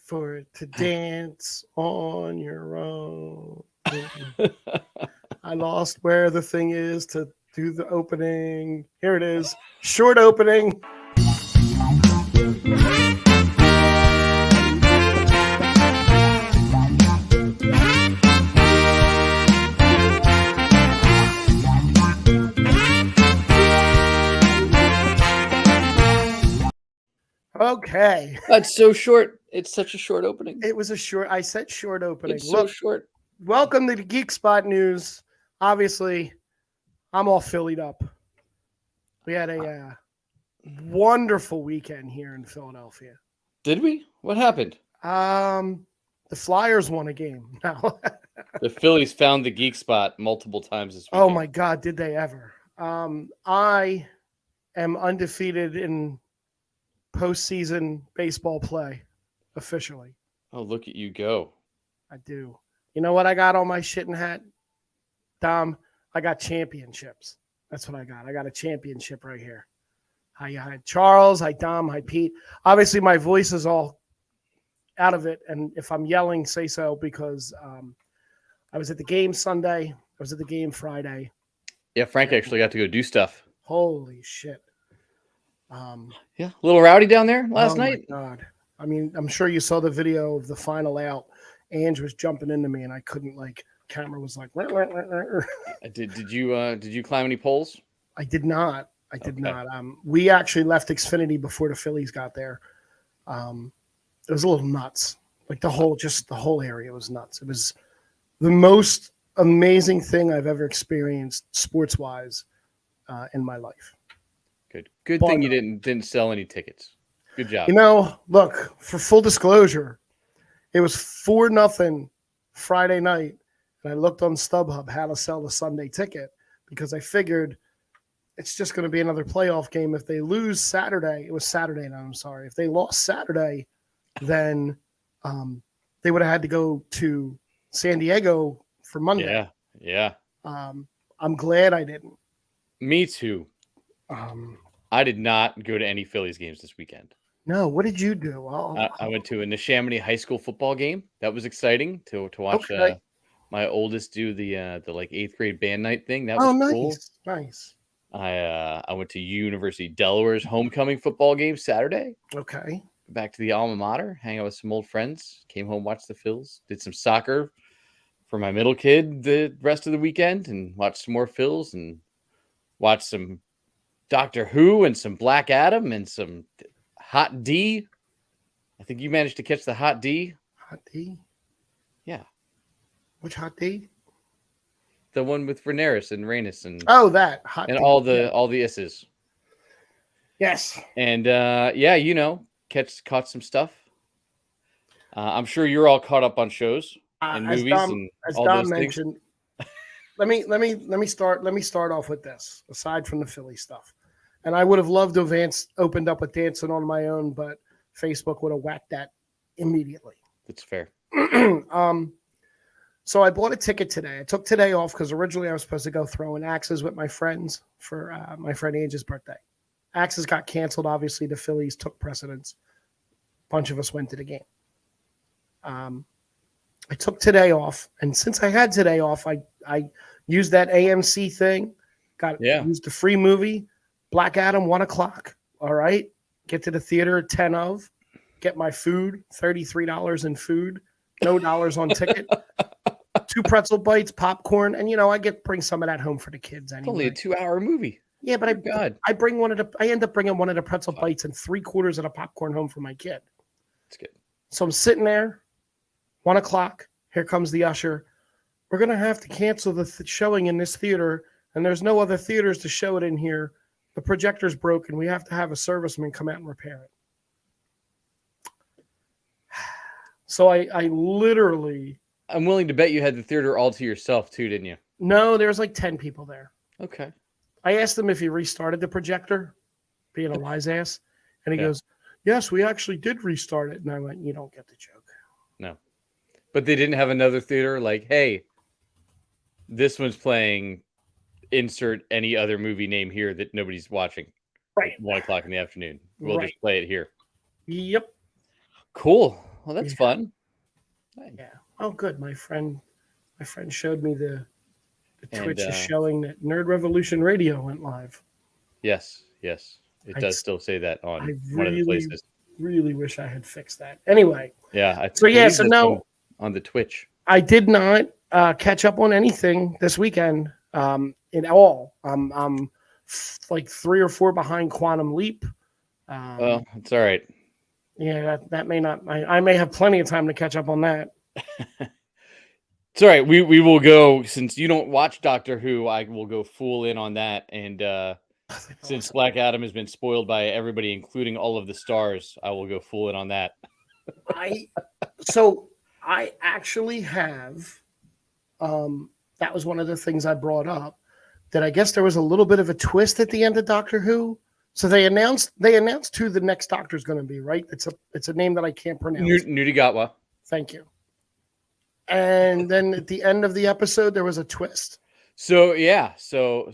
for it to dance on your own. I lost where the thing is to do the opening. Here it is. Short opening. Okay. That's so short. It's such a short opening. It was a short, I said short opening. It's so Look, short. welcome to the Geek Spot News. Obviously, I'm all Phillied up. We had a wonderful weekend here in Philadelphia. Did we? What happened? The Flyers won a game. Now, The Phillies found the geek spot multiple times this weekend. oh my God, did they ever? I am undefeated in postseason baseball play officially. Oh, look at you go. I do. You know what I got on my shitting hat, Dom? I got championships. That's what I got. I got a championship right here. Hi, Charles. Hi, Dom. Hi, Pete. Obviously, my voice is all out of it, and if I'm yelling, say so, because I was at the game Sunday. I was at the game Friday. Yeah, Frank actually got to go do stuff. Holy shit. Yeah, a little rowdy down there last night. Oh, my God. I mean, I'm sure you saw the video of the final out. Ange was jumping into me, and I couldn't, camera was like... Did you climb any poles? I did not. I did not. We actually left Xfinity before the Phillies got there. It was a little nuts. Like the whole area was nuts. It was the most amazing thing I've ever experienced sports-wise in my life. Good thing you didn't sell any tickets. Good job. You know, look, for full disclosure, it was 4-0 Friday night, and I looked on StubHub how to sell the Sunday ticket because I figured it's just going to be another playoff game. If they lose Saturday, it was Saturday night, I'm sorry. If they lost Saturday, then they would have had to go to San Diego for Monday. Yeah. I'm glad I didn't. Me too. I did not go to any Phillies games this weekend. No, what did you do? I went to a Neshaminy high school football game. That was exciting to watch my oldest do the 8th grade band night thing. That was cool. Nice. I went to University of Delaware's homecoming football game Saturday. Okay. Back to the alma mater, hang out with some old friends. Came home, watched the Phils. Did some soccer for my middle kid the rest of the weekend, and watched some more Phils and watched some Doctor Who and some Black Adam and some Hot D. I think you managed to catch the Hot D. Hot D? Yeah. Which Hot D? The one with Rhaenyra and Rhaenys and that Hot and D. all the S's. Yes. And caught some stuff. I'm sure you're all caught up on shows and movies and all Dom those mentioned. Let me start off with this. Aside from the Philly stuff, and I would have loved to have opened up with dancing on my own, but Facebook would have whacked that immediately. That's fair. So I bought a ticket today. I took today off because originally I was supposed to go throwing axes with my friends for my friend Ange's birthday. Axes got canceled. Obviously, the Phillies took precedence. A bunch of us went to the game. I took today off, and since I had today off, I used that AMC thing. Used the free movie, Black Adam, 1:00. All right, get to the theater at 10 of. Get my food, $33 in food, no dollars on ticket. 2 pretzel bites, popcorn, and I bring some of that home for the kids anyway. It's only a 2-hour movie. Yeah, but I end up bringing one of the pretzel bites and 3/4 of the popcorn home for my kid. That's good. So I'm sitting there, 1:00. Here comes the usher. We're gonna have to cancel the showing in this theater, and there's no other theaters to show it in here. The projector's broken. We have to have a serviceman come out and repair it. So I literally. I'm willing to bet you had the theater all to yourself too, didn't you? No, there was like 10 people there. Okay. I asked him if he restarted the projector, being a wise ass, and he goes, "Yes, we actually did restart it." And I went, "You don't get the joke." No, but they didn't have another theater like, "Hey, this one's playing. Insert any other movie name here that nobody's watching." Right. 1:00 in the afternoon. We'll just play it here. Yep. Cool. Well, that's Yeah. fun. Yeah. Oh, good. My friend showed me the And Twitch is showing that Nerd Revolution Radio went live. yes, it I, does still say that I on one of the really, places. really wish I had fixed that. Anyway, Yeah, I so yeah, believe so that's no, on the Twitch. I did not catch up on anything this weekend in all. I'm like 3 or 4 behind Quantum Leap. Well, it's all right. Yeah, that may not. I may have plenty of time to catch up on that. It's all right. We will go, since you don't watch Doctor Who, I will go full in on that. And since Awesome. Black Adam has been spoiled by everybody, including all of the stars, I will go full in on that. So I actually have. That was one of the things I brought up. That I guess there was a little bit of a twist at the end of Doctor Who. So they announced who the next Doctor is going to be. Right? It's a name that I can't pronounce. Newty Gatwa. Thank you. And then at the end of the episode, there was a twist. So yeah, so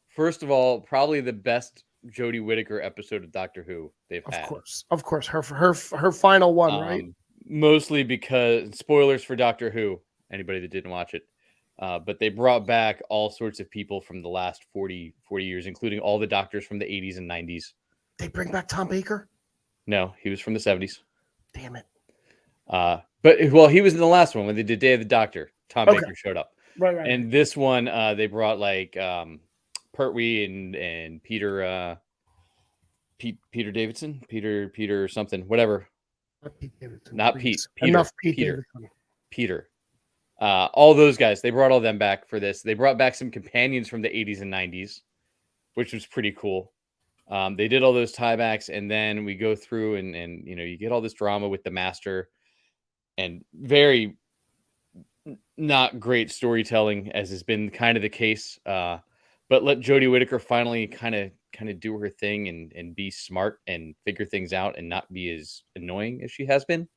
first of all, probably the best Jodie Whittaker episode of Doctor Who they've had. Of course, her final one, right? Mostly because spoilers for Doctor Who. Anybody that didn't watch it, but they brought back all sorts of people from the last 40 years, including all the doctors from the 80s and 90s. They bring back Tom Baker? No, he was from the 70s. Damn it. But he was in the last one when they did Day of the Doctor. Tom Baker showed up. Right. And this one, they brought like Pertwee and Peter Peter Davidson, Peter something, whatever. Not Pete Davidson. Not Pete. Peter. Enough Pete Peter. Davidson. Peter. All those guys, they brought all them back for this. They brought back some companions from the 80s and 90s, which was pretty cool. They did all those tiebacks, and then we go through and you get all this drama with the Master, and very not great storytelling, as has been kind of the case. But let Jodie Whittaker finally kind of do her thing and be smart and figure things out and not be as annoying as she has been.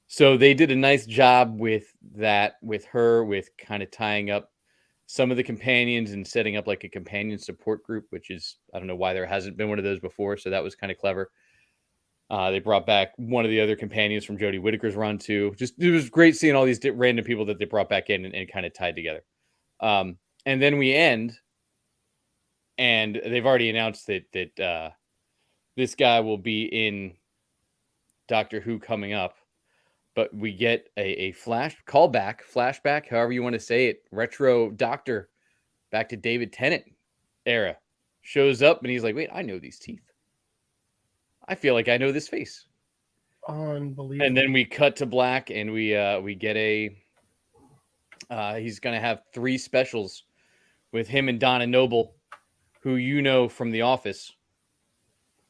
So they did a nice job with that, with her, with kind of tying up some of the companions and setting up like a companion support group, which is, I don't know why there hasn't been one of those before. So that was kind of clever. They brought back one of the other companions from Jodie Whittaker's run too. Just, it was great seeing all these random people that they brought back in and kind of tied together. And then we end, and they've already announced that this guy will be in Doctor Who coming up. But we get a flashback, however you want to say it, retro Doctor, back to David Tennant era. Shows up and he's like, wait, I know these teeth. I feel like I know this face. Unbelievable. And then we cut to black, and we get he's going to have 3 specials with him and Donna Noble, who you know from The Office.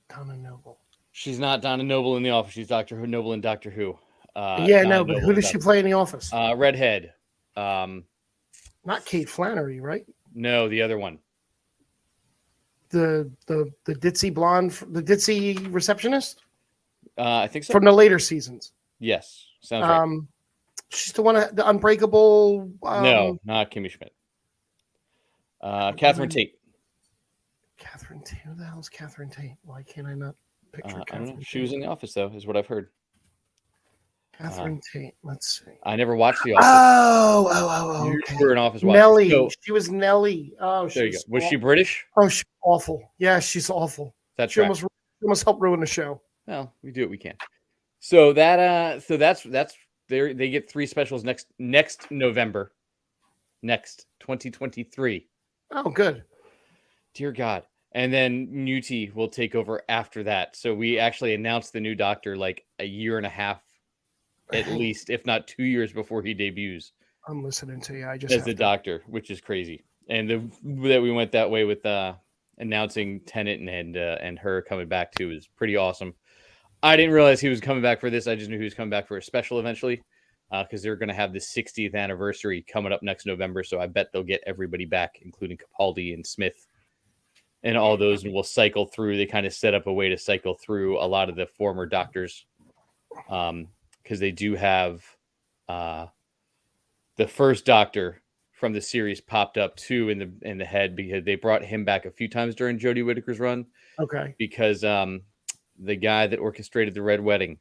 Donna Noble. She's not Donna Noble in The Office. She's Dr. Noble in Doctor Who. But who does she play in The Office? Redhead. Not Kate Flannery, right? No, the other one. The ditzy blonde, the ditzy receptionist? I think so. From the later seasons. Yes, sounds right. She's the one, the Unbreakable. No, not Kimmy Schmidt. Catherine Tate. Catherine Tate. Who the hell is Catherine Tate? Why can't I not picture Catherine Tate? She was in The Office, though, is what I've heard. Catherine Tate. Let's see. I never watched The Office. Oh. Okay. You were an Office watcher. Nellie. So, she was Nellie. Oh, there you go. Was she British? Oh, she's awful. Yeah, she's awful. That's she right. almost helped ruin the show. Well, we do what we can. So that's they get 3 specials next November. Next 2023. Oh, good. Dear God. And then Newty will take over after that. So we actually announced the new Doctor like a year and a half, at least, if not 2 years before he debuts. I'm listening to you. I just as the Doctor, which is crazy. And that we went that way with announcing Tennant and her coming back too is pretty awesome. I didn't realize he was coming back for this. I just knew he was coming back for a special eventually, because they're going to have the 60th anniversary coming up next November. So I bet they'll get everybody back, including Capaldi and Smith and all those, and we'll cycle through. They kind of set up a way to cycle through a lot of the former Doctors, because they do have the first Doctor from the series popped up too in the head, because they brought him back a few times during Jodie Whittaker's run. Okay. Because the guy that orchestrated the Red Wedding,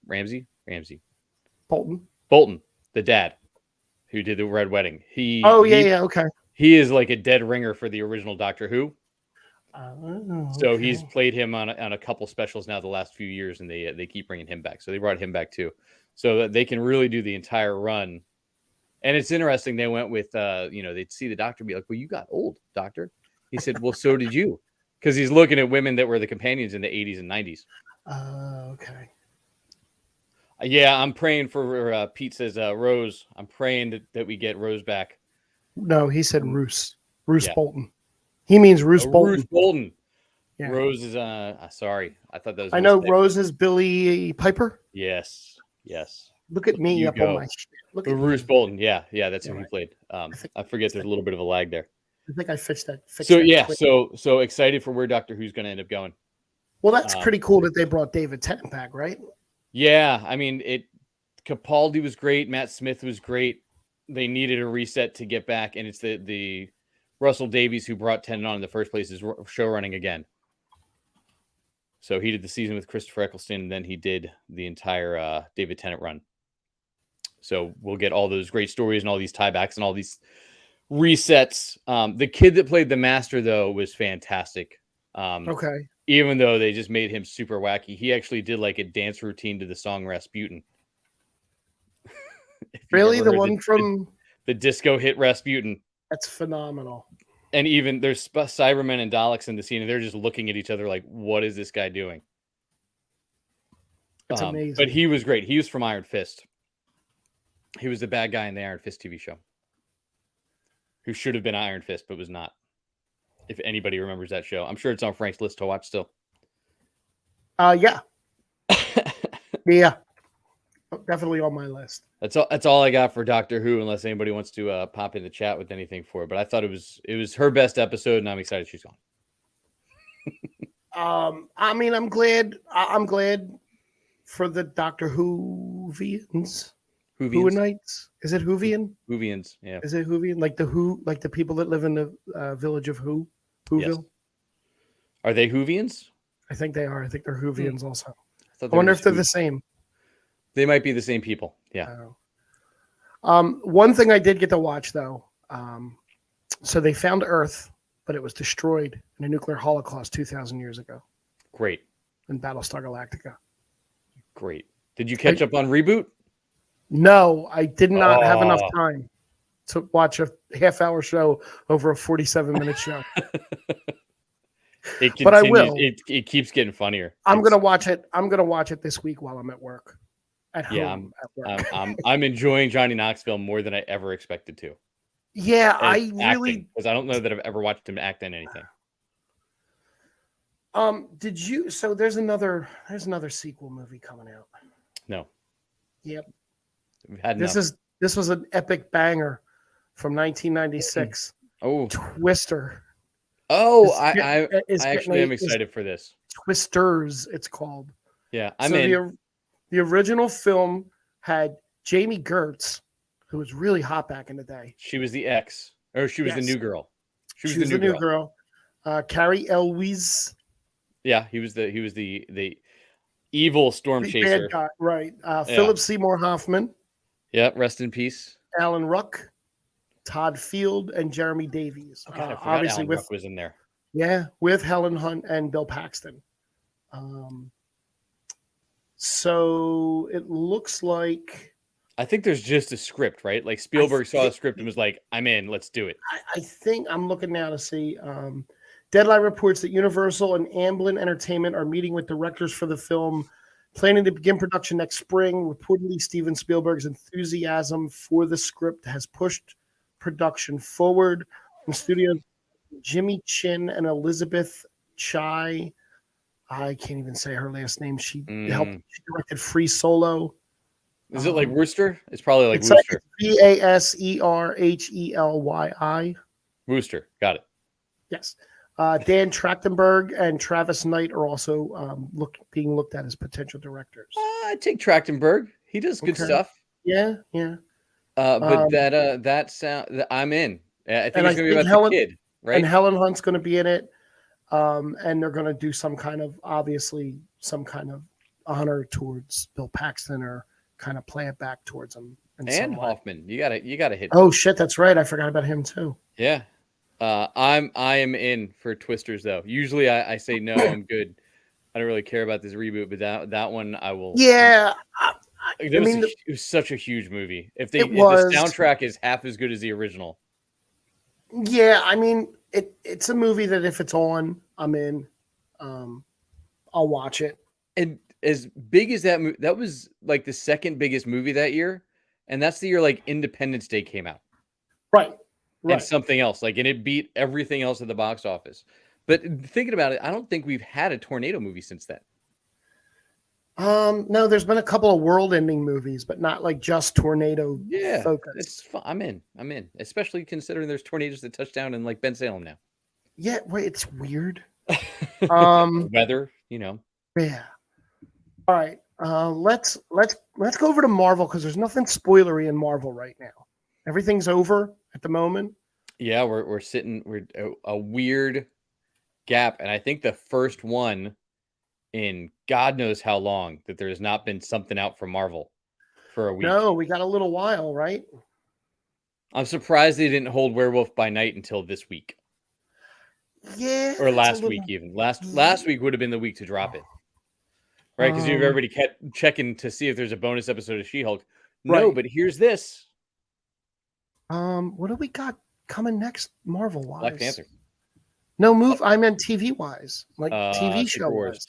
Ramsey Bolton. the dad who did the Red Wedding. Oh yeah, okay. He is like a dead ringer for the original Doctor Who. Oh, So okay. he's played him on a couple specials now the last few years, and they keep bringing him back. So they brought him back too, so that they can really do the entire run. And it's interesting. They went with they'd see the Doctor be like, "Well, you got old, Doctor." He said, "Well, so did you," because he's looking at women that were the companions in the 80s and 90s. Okay. Yeah, I'm praying for Pete says Rose. I'm praying that we get Rose back. No, he said Roose. Roose Yeah. Bolton. He means Roose Bolton. Roose Bolton. Yeah. Rose is sorry. I thought that was. I know Rose is Billy Piper. Yes. Look at me up on my shit. Look at Roose Bolton. Yeah, that's who Yeah, he played. I forget there's a little bit of a lag there. I think I fixed that. So excited for where Doctor Who's going to end up going. Well, that's pretty cool that they brought David Tennant back, right? Yeah, I mean, Capaldi was great. Matt Smith was great. They needed a reset to get back, and it's the Russell Davies who brought Tennant on in the first place is show running again. So he did the season with Christopher Eccleston, and then he did the entire David Tennant run. So we'll get all those great stories and all these tiebacks and all these resets. The kid that played the Master, though, was fantastic. Okay. Even though they just made him super wacky, he actually did like a dance routine to the song Rasputin. Really? The one from the disco hit Rasputin? That's phenomenal. And even there's Cybermen and Daleks in the scene, and they're just looking at each other like, what is this guy doing? That's amazing. But he was great. He was from Iron Fist. He was the bad guy in the Iron Fist TV show who should have been Iron Fist, but was not. If anybody remembers that show, I'm sure it's on Frank's list to watch still. Yeah. Yeah. Definitely on my list. That's all I got for Doctor Who, unless anybody wants to pop in the chat with anything for it. But I thought it was her best episode, and I'm excited she's gone. I mean, I'm glad for the Doctor Whovians. Whovianites? Is it Whovian? Whovians, yeah. Is it Whovian? Like the people that live in the village of Whoville? Yes. Are they Whovians? I think they are. I think they're Whovians also. I wonder if they're the same. They might be the same people. Yeah. One thing I did get to watch though. So they found Earth, but it was destroyed in a nuclear holocaust 2,000 years ago. Great. In Battlestar Galactica. Great. Did you catch up on Reboot? No, I did not have enough time to watch a half-hour show over a 47-minute show. But I will. It keeps getting funnier. I'm gonna watch it. I'm gonna watch it this week while I'm at work. At home. I'm enjoying Johnny Knoxville more than I ever expected to. Yeah, because I don't know that I've ever watched him act in anything. Did you? So there's another sequel movie coming out. No. Yep. This was an epic banger from 1996. Oh, Twister. Oh, I actually am excited for this. Twisters, it's called. Yeah, I'm in. The original film had Jamie Gertz, who was really hot back in the day. She was the ex, or she was the new girl. She was the new girl. Carrie Elwes. Yeah, he was the evil storm chaser. Bad guy, right. Philip Seymour Hoffman. Yeah, rest in peace. Alan Ruck, Todd Field, and Jeremy Davies. Oh, God, obviously, Alan Ruck was in there. Yeah, with Helen Hunt and Bill Paxton. So it looks like. I think there's just a script, right? Like Spielberg saw a script and was like, "I'm in. Let's do it." I think I'm looking now to see. Deadline reports that Universal and Amblin Entertainment are meeting with directors for the film, planning to begin production next spring. Reportedly, Steven Spielberg's enthusiasm for the script has pushed production forward. From studios, Jimmy Chin and Elizabeth Chai. I can't even say her last name. She directed Free Solo. Is it like Wooster? It's probably like it's Wooster. Like Vaserhelyi. Wooster. Got it. Yes. Dan Trachtenberg and Travis Knight are also being looked at as potential directors. I take Trachtenberg. He does good stuff. Yeah, yeah. But that sound, I'm in. I think it's going to be about the kid, right? And Helen Hunt's going to be in it. and they're going to do some kind of honor towards Bill Paxton or kind of play it back towards him in And some way. Hoffman, you gotta hit. Oh shit, that's right. I forgot about him too. Yeah. I am in for Twisters though. Usually I say no, I'm good. I don't really care about this reboot, but that one I will. Yeah, It was such a huge movie. If the soundtrack is half as good as the original. Yeah, I mean it's a movie that if it's on, I'm in. I'll watch it. And as big as that movie, that was like the second biggest movie that year, and that's the year like Independence Day came out. Right. And something else, and it beat everything else at the box office. But thinking about it, I don't think we've had a tornado movie since then. No, there's been a couple of world-ending movies, but not like just tornado focus. It's fun. I'm in, especially considering there's tornadoes that touch down in like Ben Salem now. Yeah, wait, it's weird. Weather, Yeah. All right. Let's go over to Marvel because there's nothing spoilery in Marvel right now. Everything's over at the moment. Yeah, we're a weird gap, and I think the first one in God knows how long that there has not been something out from Marvel for a week. No, we got a little while, right? I'm surprised they didn't hold Werewolf by Night until this week. Yeah. Or last week even. Last week would have been the week to drop it. Right? Because you've everybody kept checking to see if there's a bonus episode of She-Hulk. No, but here's this. What do we got coming next Marvel wise? Black Panther. No, I meant TV wise. Like TV show wise.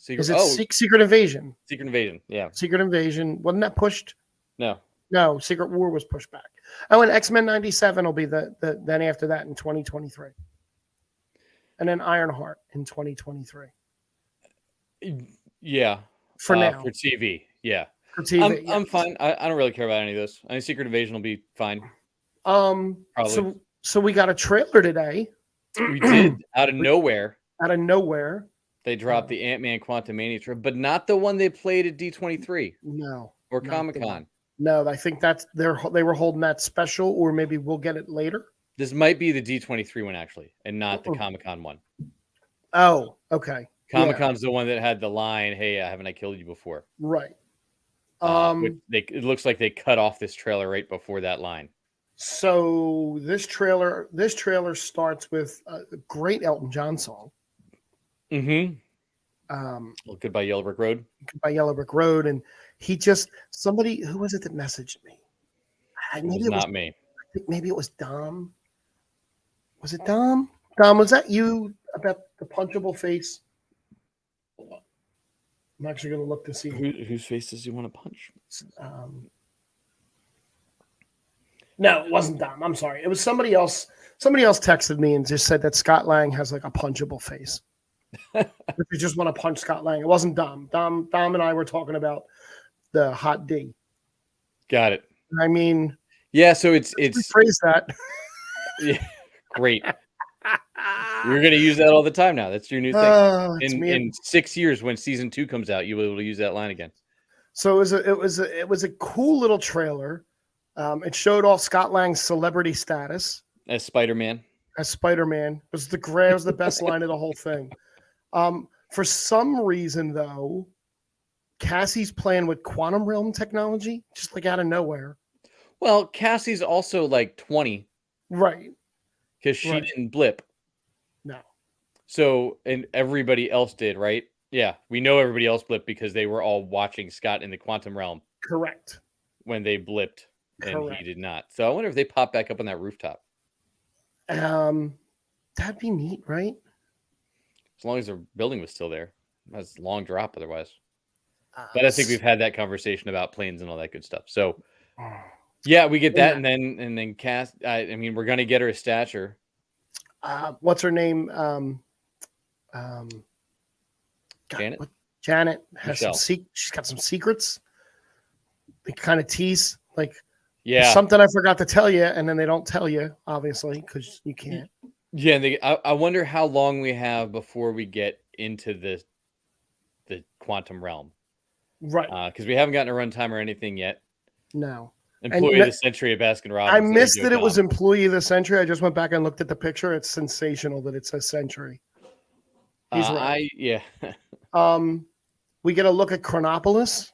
Is it Secret Invasion? Secret Invasion, yeah. Secret Invasion. Wasn't that pushed? No, Secret War was pushed back. Oh, and X-Men 97 will be the then after that in 2023. And then Ironheart in 2023. Yeah. For now. For TV, yeah. For TV. I'm fine. I don't really care about any of those. I think Secret Invasion will be fine. Probably. So we got a trailer today. We did out of nowhere. Out of nowhere. They dropped the Ant-Man Quantumania trailer, but not the one they played at D23. No. Or Comic-Con. No, I think that's they were holding that special, or maybe we'll get it later. This might be the D23 one actually, and not the Comic-Con one. Oh, okay. Comic-Con's the one that had the line, "Hey, haven't I killed you before?" Right. It looks like they cut off this trailer right before that line. So this trailer starts with a great Elton John song. Mm-hmm. Goodbye Yellow Brick Road. Goodbye Yellow Brick Road, and somebody who was it that messaged me? Maybe it was not me. I think maybe it was Dom. Was it Dom? Dom, was that you about the punchable face? I'm actually going to look to see whose face does he want to punch. No, it wasn't Dom. I'm sorry. It was somebody else. Somebody else texted me and just said that Scott Lang has like a punchable face. If you just want to punch Scott Lang, it wasn't Dom. Dom and I were talking about the Hot D. Got it. I mean, yeah. So it's phrase that. Yeah, great. You're going to use that all the time now. That's your new thing. In 6 years, when season 2 comes out, you'll be able to use that line again. So it was a cool little trailer. It showed off Scott Lang's celebrity status as Spider-Man. It was the best line of the whole thing. For some reason, though, Cassie's playing with quantum realm technology, just like out of nowhere. Well, Cassie's also like 20, right? Because she didn't blip. No. So, and everybody else did, right? Yeah, we know everybody else blipped because they were all watching Scott in the quantum realm. Correct. When they blipped, and he did not. So I wonder if they pop back up on that rooftop. That'd be neat, right? As long as the building was still there. That's a long drop otherwise. But I think we've had that conversation about planes and all that good stuff. So yeah, we get that, and then Cass. I mean, we're gonna get her a stature. What's her name? Janet. Janet has she's got some secrets. They kind of tease something I forgot to tell you, and then they don't tell you, obviously, because you can't. Yeah, and I wonder how long we have before we get into the quantum realm, right? Because we haven't gotten a runtime or anything yet. No. Employee of the Century at Baskin Robbins. I missed that it was Employee of the Century. I just went back and looked at the picture. It's sensational that it says Century. He's right. Yeah. We get a look at Chronopolis.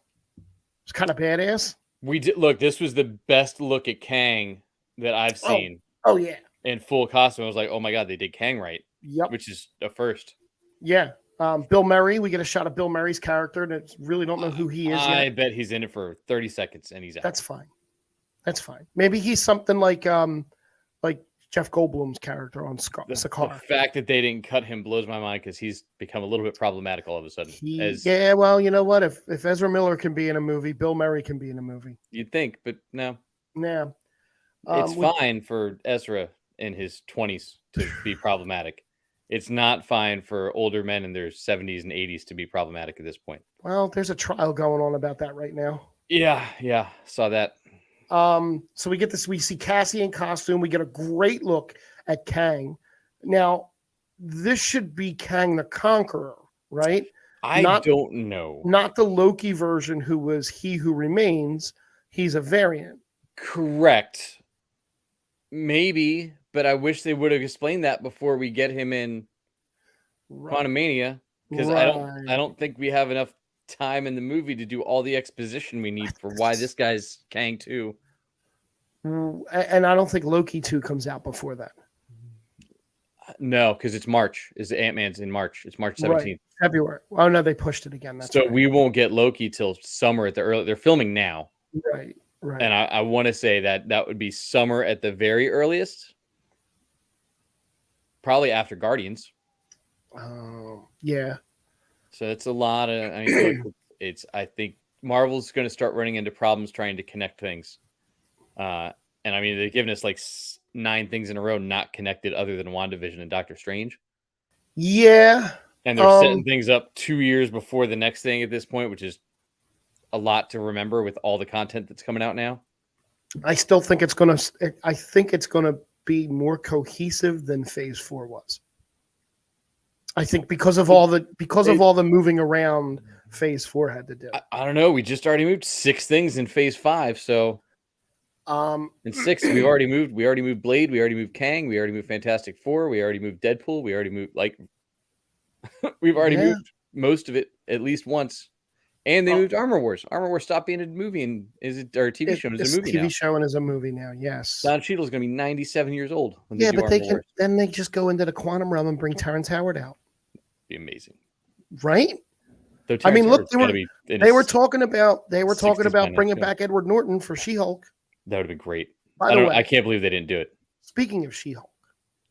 It's kind of badass. We did look. This was the best look at Kang that I've Oh, seen oh yeah. in full costume. I was like, oh my god, they did Kang right, Yep. which is a first. Yeah. Bill Murray. We get a shot of Bill Murray's character, and it's really don't know who he is I yet. bet he's in it for 30 seconds and he's out. That's fine. That's fine. Maybe he's something like Jeff Goldblum's character on The Sakaar. fact that they didn't cut him blows my mind because he's become a little bit problematic all of a sudden. Yeah, well, you know what? If Ezra Miller can be in a movie, Bill Murray can be in a movie. You'd think, but no. Yeah. It's fine for Ezra in his 20s to be problematic. It's not fine for older men in their 70s and 80s to be problematic at this point. Well, there's a trial going on about that right now. Yeah, saw that. So we get this, we see Cassie in costume. We get a great look at Kang. Now, this should be Kang the Conqueror, right? I don't know. Not the Loki version who was He Who Remains. He's a variant. Correct. Maybe, but I wish they would have explained that before we get him in Quantumania, because I don't think we have enough time in the movie to do all the exposition we need for why this guy's Kang 2. And I don't think Loki 2 comes out before that. No, because it's March. Is Ant-Man's in March? It's March 17th. Right. February. Oh no, they pushed it again. That's so right. We won't get Loki till summer at the early. They're filming now. Right. And I want to say that would be summer at the very earliest. Probably after Guardians. Yeah. So it's a lot of. I mean, I think Marvel's going to start running into problems trying to connect things. And I mean, they've given us like 9 things in a row not connected, other than WandaVision and Doctor Strange. Yeah. And they're setting things up 2 years before the next thing at this point, which is a lot to remember with all the content that's coming out now. I still think it's going to be more cohesive than Phase 4 was. I think because of all the moving around Phase 4 had to do. I don't know. We just already moved 6 things in Phase 5, so in 6 we already moved Blade, we already moved Kang, we already moved Fantastic Four, we already moved Deadpool, we already moved we've already moved most of it at least once. And they moved Armor Wars. Armor Wars stopped being a movie and a TV show. It's a movie now. TV show and is a movie now. Yes. Don Cheadle's going to be 97 years old. When they do but then they just go into the quantum realm and bring Terrence Howard out. Be amazing, right? I mean, look, they were talking about bringing back Edward Norton for She-Hulk. That would have been great. I can't believe they didn't do it. Speaking of She-Hulk,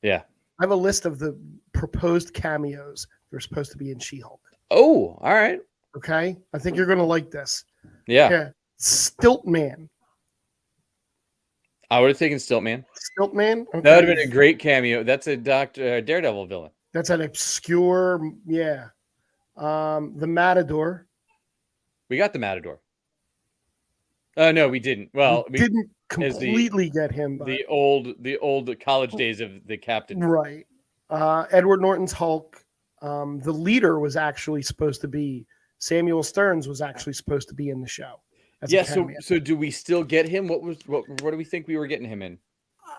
yeah, I have a list of the proposed cameos that are supposed to be in She-Hulk. Oh, all right. Okay, I think you're going to like this. Yeah. Stiltman. I would have taken Stiltman. Stiltman? Okay. That would have been a great cameo. That's a Daredevil villain. That's an obscure, yeah. The Matador. We got the Matador. No, we didn't. Well, we didn't completely get him. But... The old college days of the Captain. Right. Edward Norton's Hulk. The leader was actually supposed to be Samuel Stearns was actually supposed to be in the show. Yeah. So do we still get him? What do we think we were getting him in?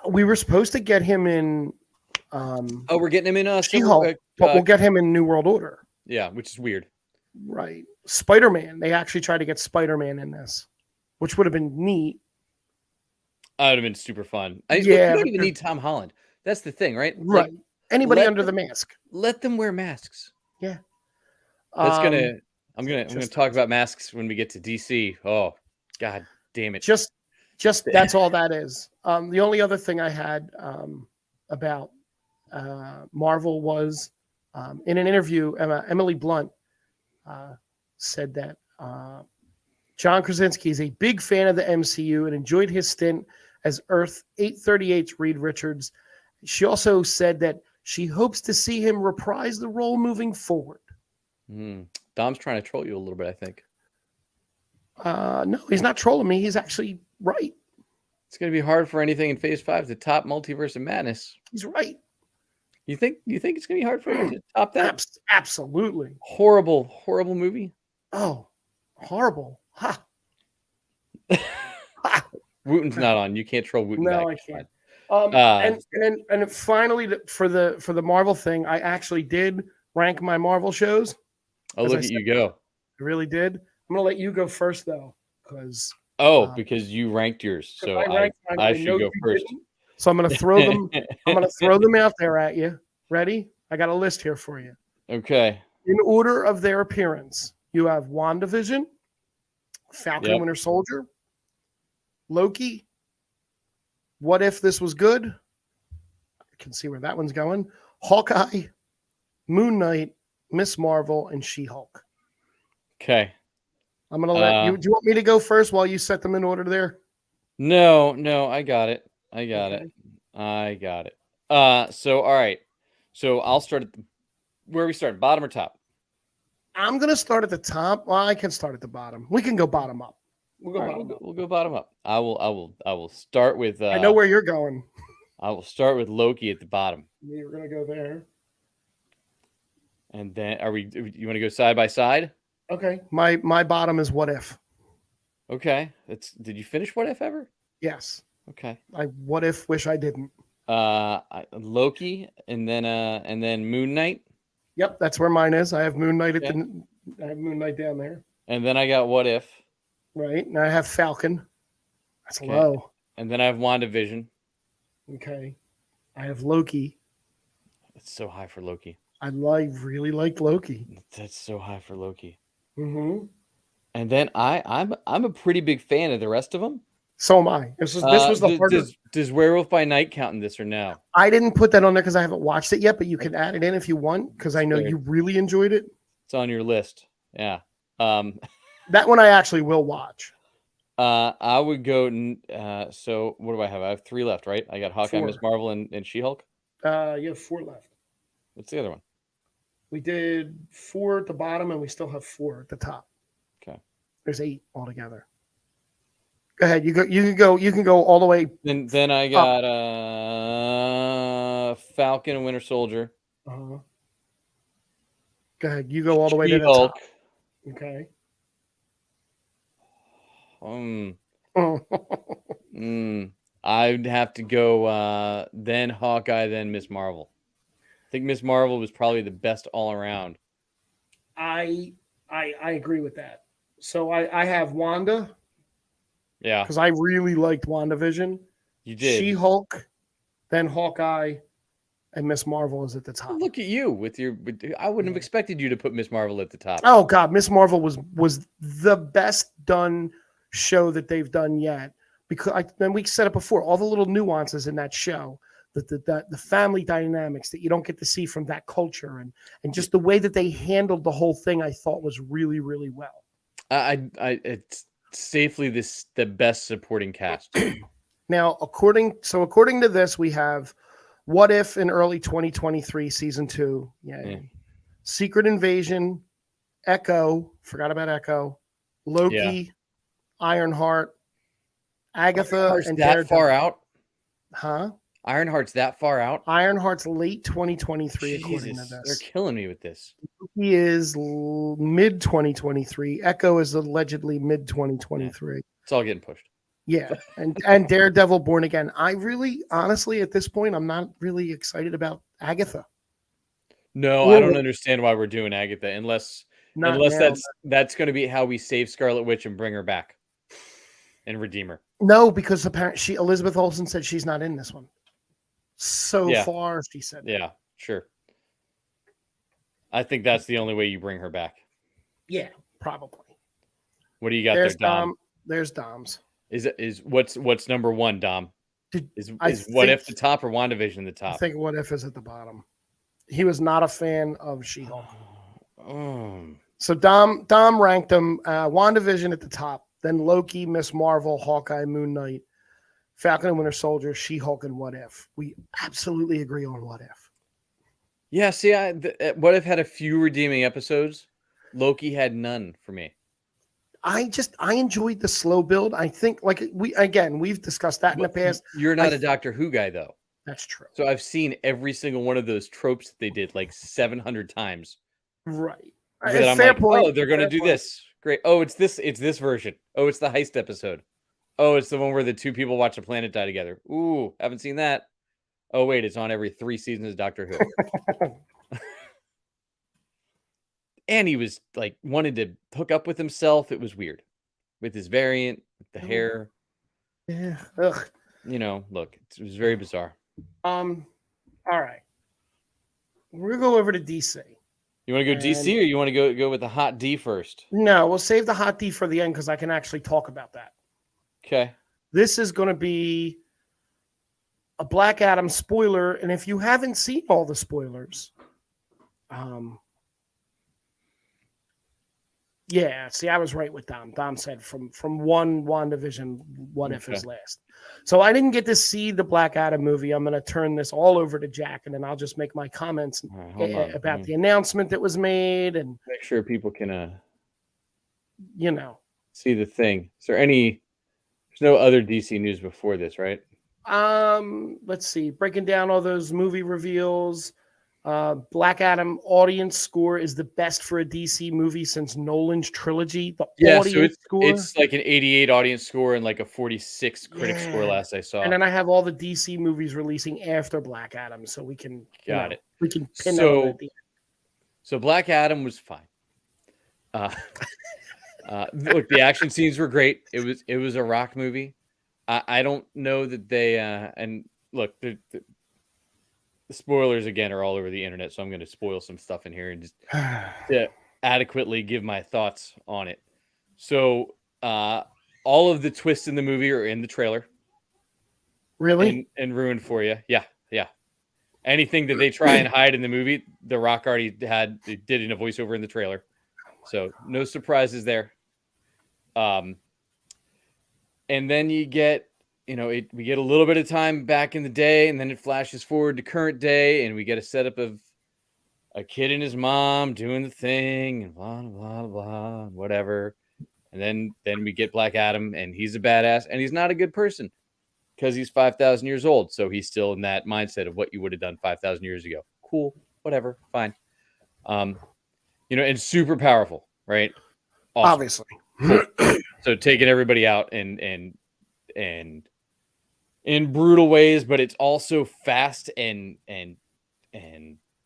We were supposed to get him in. We're getting him in She-Hulk, but we'll get him in New World Order. Yeah, which is weird. Right. Spider-Man. They actually tried to get Spider-Man in this, which would have been neat. That would have been super fun. You don't even need Tom Holland. That's the thing, right? Right. Anybody under the mask. Let them wear masks. Yeah. I'm gonna talk about masks when we get to DC. Oh, god damn it! Just that's all that is. The only other thing I had about Marvel was in an interview, Emily Blunt said that John Krasinski is a big fan of the MCU and enjoyed his stint as Earth 838's Reed Richards. She also said that she hopes to see him reprise the role moving forward. Dom's trying to troll you a little bit, I think. No, he's not trolling me. He's actually right. It's going to be hard for anything in Phase 5 to top Multiverse of Madness. He's right. You think it's going to be hard for him to top that? Absolutely. Horrible movie. Oh, horrible. Ha. Wooten's not on. You can't troll Wooten. No, I can't. And finally, for the Marvel thing, I actually did rank my Marvel shows. Oh, As look I at said, you go. I really did. I'm gonna let you go first though, because Oh, because you ranked yours, so I ranked mine. I I know should go you first. didn't. So I'm gonna throw them. I'm gonna throw them out there at you. Ready? I got a list here for you. Okay. In order of their appearance, you have WandaVision, Falcon and Yep. Winter Soldier, Loki. What if this was good? I can see where that one's going. Hawkeye, Moon Knight, Miss Marvel, and She-Hulk. Okay. I'm gonna let you. Do you want me to go first while you set them in order there? No, I got it. I got Okay. it. I got it. So all right. So I'll start at where are we starting? Bottom or top? I'm gonna start at the top. Well, I can start at the bottom. We can go bottom up. We'll go All right, bottom up. we'll go bottom up. I will start with I know where you're going. I will start with Loki at the bottom. You're gonna go there. And then you want to go side by side? Okay. My bottom is What If. Okay. Did you finish What If ever? Yes. Okay. I what if wish I didn't. Loki and then Moon Knight. Yep, that's where mine is. I have Moon Knight Okay. I have Moon Knight down there. And then I got What If. Right. And I have Falcon. That's Okay. low. And then I have WandaVision. Okay. I have Loki. It's so high for Loki. I really like Loki. That's so high for Loki. Mm-hmm. And then I'm a pretty big fan of the rest of them. So am I. This was the hardest. Does Werewolf by Night count in this or no? I didn't put that on there because I haven't watched it yet, but you can add it in if you want because I know Fair. you really enjoyed it. It's on your list. Yeah. That one I actually will watch. I would go. So what do I have? I have 3 left, right? I got Hawkeye, 4. Miss Marvel, and She-Hulk. You have 4 left. What's the other one? We did 4 at the bottom, and we still have 4 at the top. Okay. There's 8 altogether. Go ahead. You can go all the way. Then I got Falcon and Winter Soldier. Go ahead. You go all the way to the She-Hulk. top. Okay. I'd have to go then Hawkeye, then Miss Marvel. I think Miss Marvel was probably the best all around. I agree with that. So I have Wanda. Yeah. Because I really liked WandaVision. You did. She-Hulk, then Hawkeye, and Miss Marvel is at the top. Look at you with your. I wouldn't have expected you to put Miss Marvel at the top. Oh God, Miss Marvel was the best done show that they've done yet. Because then we said it before, all the little nuances in that show, the family dynamics that you don't get to see from that culture, and just the way that they handled the whole thing, I thought was really, really well. It's safely the best supporting cast. Now, according to this, we have What If in early 2023, season 2. Yeah. Secret Invasion, Echo, forgot about Echo, Loki, Ironheart, Agatha, and that Daredevil. far out? Huh? Ironheart's that far out? Ironheart's late 2023, Jesus, according to this. they're killing me with this. He is mid 2023. Echo is allegedly mid 2023. It's all getting pushed. Yeah, and Daredevil Born Again. I really, honestly, at this point, I'm not really excited about Agatha. No, I don't understand why we're doing Agatha unless Now, that's going to be how we save Scarlet Witch and bring her back and redeem her. No, because apparently Elizabeth Olsen said she's not in this one. So far, she said. Yeah, sure. I think that's the only way you bring her back. Yeah, probably. What do you got There's there, Dom? There's Dom's. Is what's number 1, Dom? Is What If the top or WandaVision the top? I think What If is at the bottom. He was not a fan of She-Hulk. So Dom ranked them WandaVision at the top, then Loki, Miss Marvel, Hawkeye, Moon Knight, Falcon and Winter Soldier, She-Hulk, and What If. We absolutely agree on What If. Yeah, see, What If had a few redeeming episodes. Loki had none for me. I enjoyed the slow build. I think we've discussed that in the past. You're not a Doctor Who guy though. That's true. So I've seen every single one of those tropes that they did like 700 times. Right. Fair point. Oh, they're going to do this. Great. Oh, it's this version. Oh, it's the heist episode. Oh, it's the one where the 2 people watch a planet die together. Ooh, haven't seen that. Oh, wait, it's on every 3 seasons of Doctor Who. and he was like wanted to hook up with himself. It was weird with his variant, with the hair. Yeah. Ugh. Look, it was very bizarre. All right. We're gonna go over to DC. You want to go DC, or you want to go with the hot D first? No, we'll save the hot D for the end because I can actually talk about that. Okay. This is going to be a Black Adam spoiler, and if you haven't seen all the spoilers, yeah, see, I was right with Dom. Dom said from one WandaVision, what if is last. So I didn't get to see the Black Adam movie. I'm going to turn this all over to Jack, and then I'll just make my comments about the announcement that was made and make sure people can, see the thing. Is there any? There's no other DC news before this, right? Let's see. Breaking down all those movie reveals. Black Adam audience score is the best for a DC movie since Nolan's trilogy. It's like an 88 audience score and like a 46 critic score last I saw. And then I have all the DC movies releasing after Black Adam, so we can we can pin that on at the end. So Black Adam was fine. Look, the action scenes were great. It was a rock movie. I don't know that they and look the spoilers again are all over the internet, so I'm going to spoil some stuff in here and just to adequately give my thoughts on it. So all of the twists in the movie are in the trailer. Really? And ruined for you. Yeah. Anything that they try and hide in the movie, The Rock already did in a voiceover in the trailer. So no surprises there. And then you get, we get a little bit of time back in the day, and then it flashes forward to current day, and we get a setup of a kid and his mom doing the thing, and blah blah blah, whatever. And then we get Black Adam, and he's a badass, and he's not a good person because he's 5,000 years old, so he's still in that mindset of what you would have done 5,000 years ago. Cool, whatever, fine. And super powerful, right? Awesome. Obviously. So taking everybody out and in brutal ways, but it's also fast and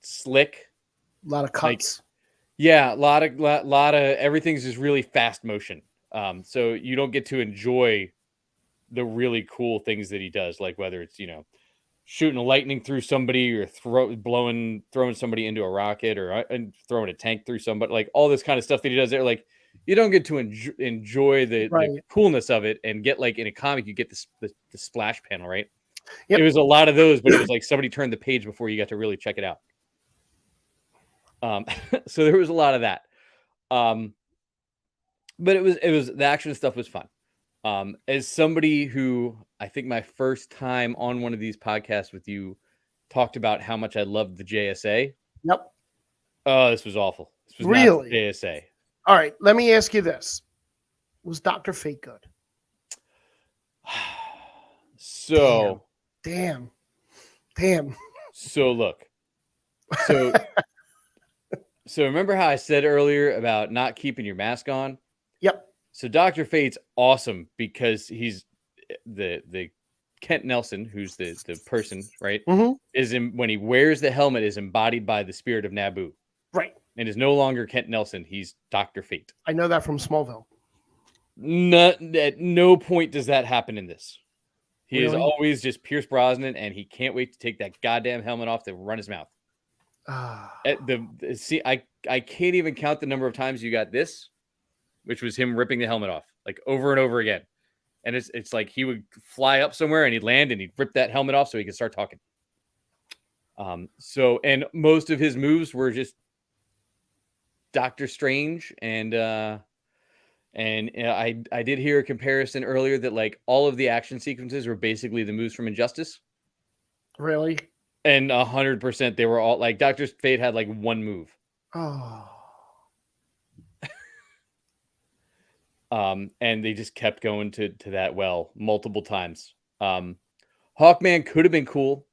slick. A lot of cuts. A lot of everything's just really fast motion. So you don't get to enjoy the really cool things that he does, like whether it's shooting a lightning through somebody or throwing somebody into a rocket or throwing a tank through somebody, like all this kind of stuff that he does there. Like you don't get to enjoy the coolness of it and get like in a comic, you get the splash panel, right? Yep. It was a lot of those, but it was like somebody turned the page before you got to really check it out. So there was a lot of that. But it was the action stuff was fun. As somebody who I think my first time on one of these podcasts with you talked about how much I loved the JSA. Yep. Oh, this was awful. This was really not the JSA. All right, let me ask you this: was Dr. Fate good? So damn. So look, so remember how I said earlier about not keeping your mask on? Yep. So Dr. Fate's awesome because he's the Kent Nelson, who's the person, right? Mm-hmm. When he wears the helmet is embodied by the spirit of Naboo. Right. And is no longer Kent Nelson. He's Dr. Fate. I know that from Smallville. At no point does that happen in this. He really? is always just Pierce Brosnan, and he can't wait to take that goddamn helmet off to run his mouth. I can't even count the number of times you got this, which was him ripping the helmet off, like over and over again. And it's like he would fly up somewhere and he'd land and he'd rip that helmet off so he could start talking. And most of his moves were just Doctor Strange, and I did hear a comparison earlier that like all of the action sequences were basically the moves from Injustice. Really? And 100% they were all like Dr. Fate had like one move. Oh. And they just kept going to that well multiple times. Hawkman could have been cool.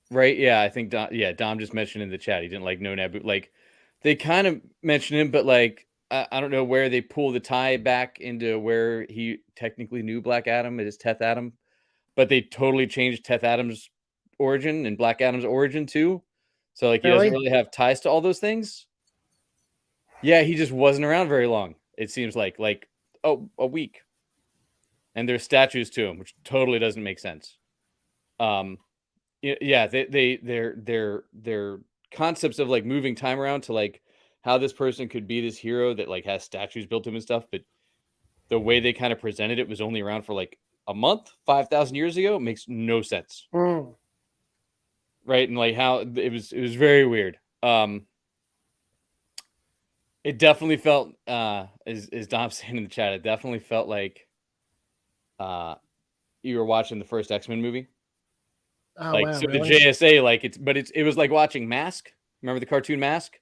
Right? Yeah, I think Dom just mentioned in the chat he didn't like no Naboo. Like they kind of mentioned him, but like I don't know where they pull the tie back into where he technically knew Black Adam as Teth Adam, but they totally changed Teth Adam's origin and Black Adam's origin too. So like he doesn't Really? really have ties to all those things. Yeah, he just wasn't around very long. It seems like a week. And there's statues to him, which totally doesn't make sense. Yeah, their concepts of like moving time around to like how this person could be this hero that like has statues built to him and stuff, but the way they kind of presented it was only around for like a month, 5,000 years ago. It makes no sense. Mm. Right. And like how it was very weird. It definitely felt as Dom saying in the chat, it definitely felt like you were watching the first X-Men movie. Oh Like wow, so really? the JSA, like it was like watching Mask. Remember the cartoon Mask?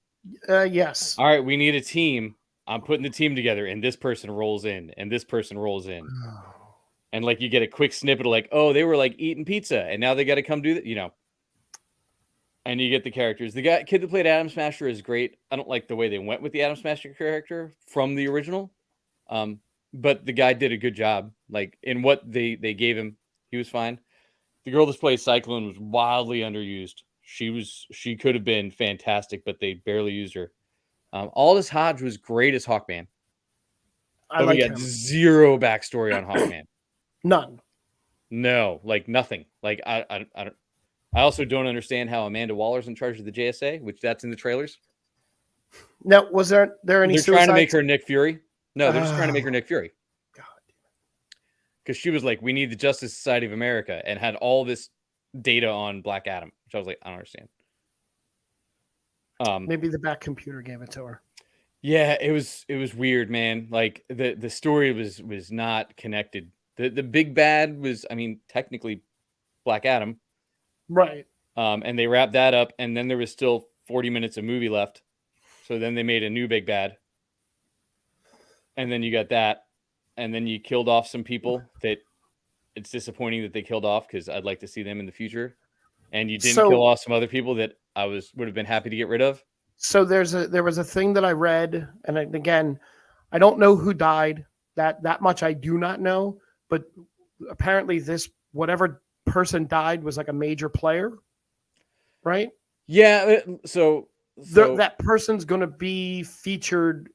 Yes. All right, we need a team. I'm putting the team together, and this person rolls in, and this person rolls in. And like you get a quick snippet of like, oh, they were like eating pizza, and now they got to come do that, you know. And you get the characters. The kid that played Atom Smasher is great. I don't like the way they went with the Atom Smasher character from the original, but the guy did a good job. Like in what they gave him, he was fine. The girl that plays Cyclone was wildly underused. She could have been fantastic, but they barely used her. Aldous Hodge was great as Hawkman, I but we like got him. zero backstory on Hawkman. None. No, like nothing. Like I don't. I also don't understand how Amanda Waller's in charge of the JSA, which that's in the trailers. Now, was there any They're trying to make suicides? her Nick Fury. No, they're just trying to make her Nick Fury. God. Because she was like, we need the Justice Society of America, and had all this data on Black Adam, which I was like, I don't understand. Maybe the back computer gave it to her. Yeah, it was weird, man. Like the story was not connected. The big bad was, I mean, technically Black Adam. Right. And they wrapped that up, and then there was still 40 minutes of movie left. So then they made a new big bad. And then you got that. And then you killed off some people that it's disappointing that they killed off, because I'd like to see them in the future. And you didn't kill off some other people that I would have been happy to get rid of. So there was a thing that I read, and again, I don't know who died. That much I do not know. But apparently, whatever person died was like a major player, right? Yeah. So that person's going to be featured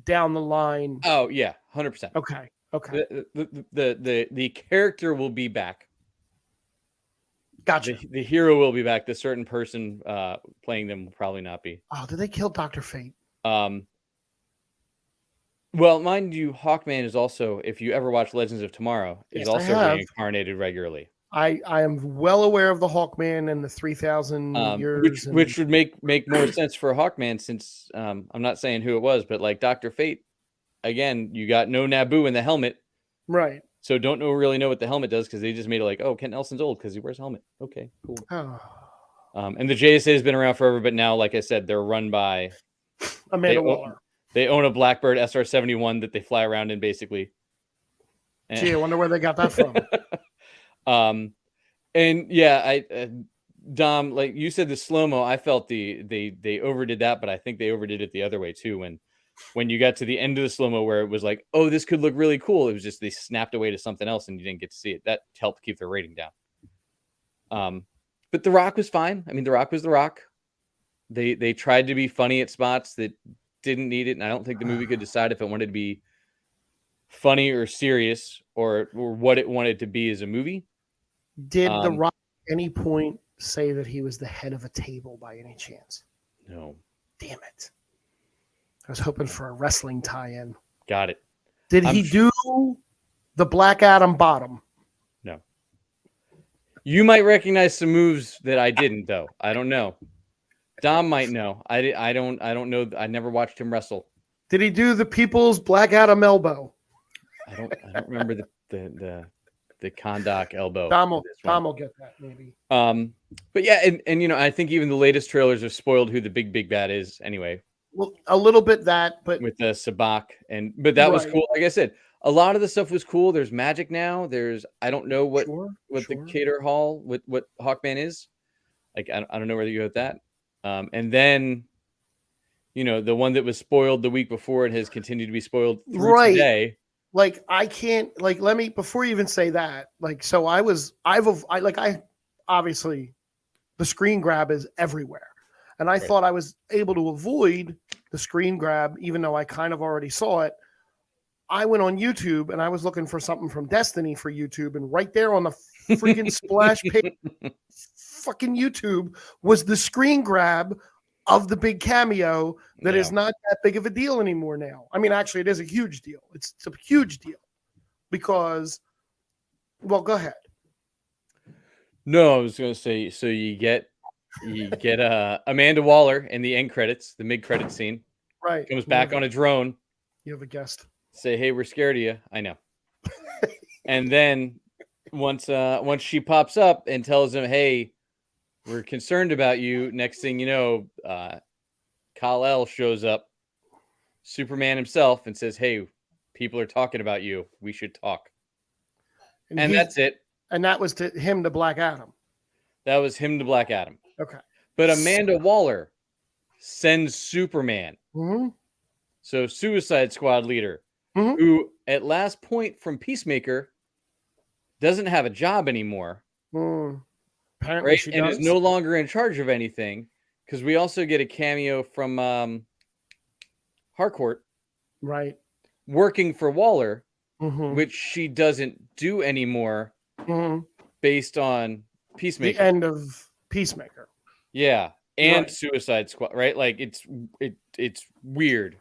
down the line. Oh yeah, 100%. Okay. The character will be back. Gotcha. The hero will be back. The certain person playing them will probably not be. Oh, did they kill Dr. Fate? Well, mind you, Hawkman is also, if you ever watch Legends of Tomorrow, is also reincarnated regularly. I am well aware of the Hawkman and the 3,000 years. Which would make more sense for Hawkman, since I'm not saying who it was, but like Dr. Fate, again, you got no Naboo in the helmet. Right. So don't really know what the helmet does, because they just made it like, oh, Kent Nelson's old because he wears a helmet. Okay, cool. Oh. And the JSA has been around forever, but now, like I said, they're run by Amanda Waller. They own a Blackbird SR-71 that they fly around in, basically. Gee, I wonder where they got that from. And yeah, Dom, like you said, the slow-mo, I felt they overdid that, but I think they overdid it the other way too. When you got to the end of the slow-mo where it was like, oh, this could look really cool, it was just they snapped away to something else and you didn't get to see it. That helped keep their rating down. But The Rock was fine. I mean, The Rock was The Rock. They tried to be funny at spots that didn't need it, and I don't think the movie could decide if it wanted to be funny or serious, or what it wanted to be as a movie. Did The Rock at any point say that he was the head of a table by any chance? No. Damn it. I was hoping for a wrestling tie-in. Got it. Did he do the Black Adam bottom? No. You might recognize some moves that I didn't, though. I don't know. Dom might know. I don't know. I never watched him wrestle. Did he do the People's Black Adam elbow? I don't remember the Kondak elbow. Dom will get that maybe. But yeah, and I think even the latest trailers have spoiled who the big bad is anyway. Well, a little bit that, but with the Sabak, but that was cool. Like I said, a lot of the stuff was cool. There's magic now. I don't know what the Cater Hall, what Hawkman is. Like I don't know where you go with that. And then, the one that was spoiled the week before and has continued to be spoiled through today. Like I can't, let me, before you even say that, I obviously the screen grab is everywhere. And I thought I was able to avoid the screen grab, even though I kind of already saw it. I went on YouTube and I was looking for something from Destiny for YouTube. And right there on the freaking splash page, fucking YouTube, was the screen grab of the big cameo that is not that big of a deal anymore now. I mean, actually, it is a huge deal. It's a huge deal because, well, go ahead. No, I was going to say, so you get Amanda Waller in the end credits, the mid credit scene. Right. Comes back on a drone. You have a guest. Say, hey, we're scared of you. I know. And then once she pops up and tells him, hey, we're concerned about you. Next thing you know, Kal-El shows up, Superman himself, and says, hey, people are talking about you. We should talk. And that's it. And that was to him to Black Adam. That was him to Black Adam. Okay. But Amanda Waller sends Superman. Mm-hmm. So Suicide Squad leader, mm-hmm. who at last point from Peacemaker doesn't have a job anymore. Apparently right? She and does. Is no longer in charge of anything. Because we also get a cameo from Harcourt. Right. Working for Waller, mm-hmm. which she doesn't do anymore based on Peacemaker. The end of Peacemaker. Yeah. And Suicide Squad, right? Like it's weird.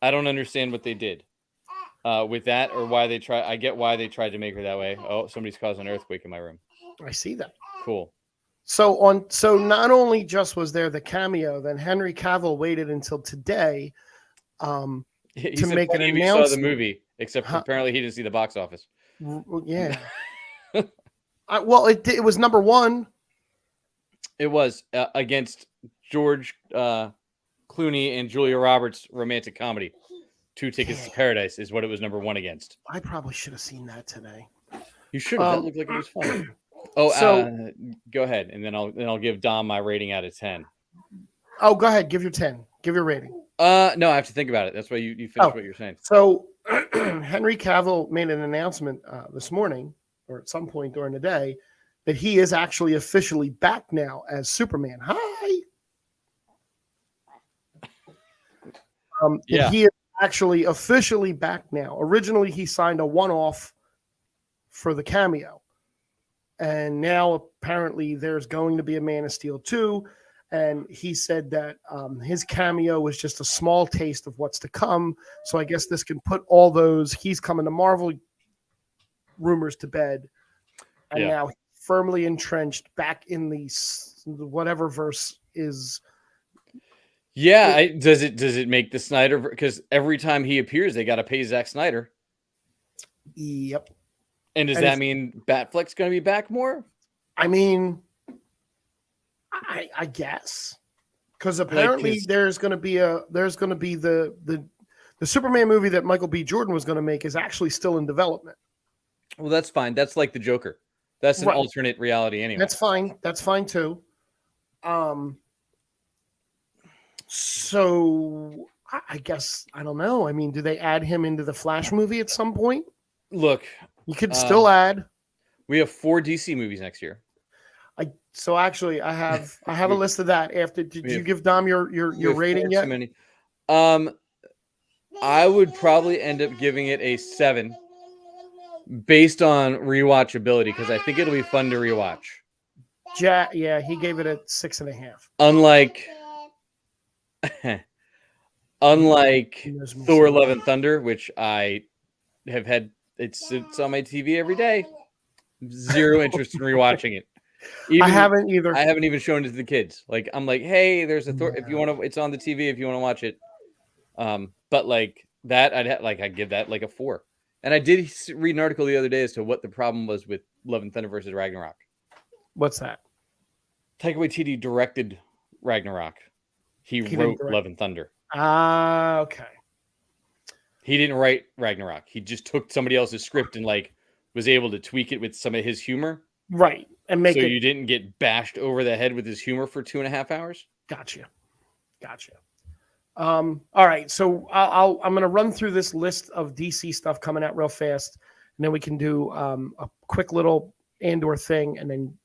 I don't understand what they did with that or why they try. I get why they tried to make her that way. Oh, somebody's caused an earthquake in my room. I see that. Cool. So not only just was there the cameo, then Henry Cavill waited until today to make an announcement. He saw the movie, except apparently he didn't see the box office. Yeah. Well, it was number one. It was against George Clooney and Julia Roberts' romantic comedy. 2 Tickets to Paradise is what it was number one against. I probably should have seen that today. You should have. That looked like it was fun. Oh, go ahead, and then I'll give Dom my rating out of 10. Oh, go ahead. Give your 10. Give your rating. No, I have to think about it. That's why you finished what you're saying. So Henry Cavill made an announcement this morning, or at some point during the day, that he is actually officially back now as Superman. Hi. Yeah. He is actually officially back now. Originally, he signed a one-off for the cameo. And now apparently there's going to be a Man of Steel 2. And he said that his cameo was just a small taste of what's to come. So I guess this can put all those he's coming to Marvel rumors to bed. And now firmly entrenched back in the whatever verse is. Yeah. Does it make the Snyder? Because every time he appears, they got to pay Zack Snyder. Yep. And does that mean Batfleck's going to be back more? I mean, I guess, because apparently there's going to be the Superman movie that Michael B. Jordan was going to make is actually still in development. Well, that's fine. That's like the Joker. That's an alternate reality anyway. That's fine. That's fine too. So I guess I don't know. I mean, do they add him into the Flash movie at some point? Look, you could still add. We have 4 DC movies next year. So actually, I have a list of that. After did you give Dom your rating yet? Too many. I would probably end up giving it a 7, based on rewatchability, because I think it'll be fun to rewatch. Yeah, he gave it a 6.5. Unlike Thor: Love and Thunder, which I have had, it's on my TV every day. Zero interest in rewatching it. I haven't either. I haven't even shown it to the kids. Like, I'm like, hey, there's a Thor. If you want to, it's on the TV. If you want to watch it. But like that, I'd give that like a 4. And I did read an article the other day as to what the problem was with Love and Thunder versus Ragnarok. What's that? Taika Waititi directed Ragnarok. He wrote Love and Thunder. Okay. He didn't write Ragnarok. He just took somebody else's script and like was able to tweak it with some of his humor. Right. And make so you didn't get bashed over the head with his humor for 2.5 hours. Gotcha. All right. So I'm going to run through this list of DC stuff coming out real fast, and then we can do a quick little Andor thing, and then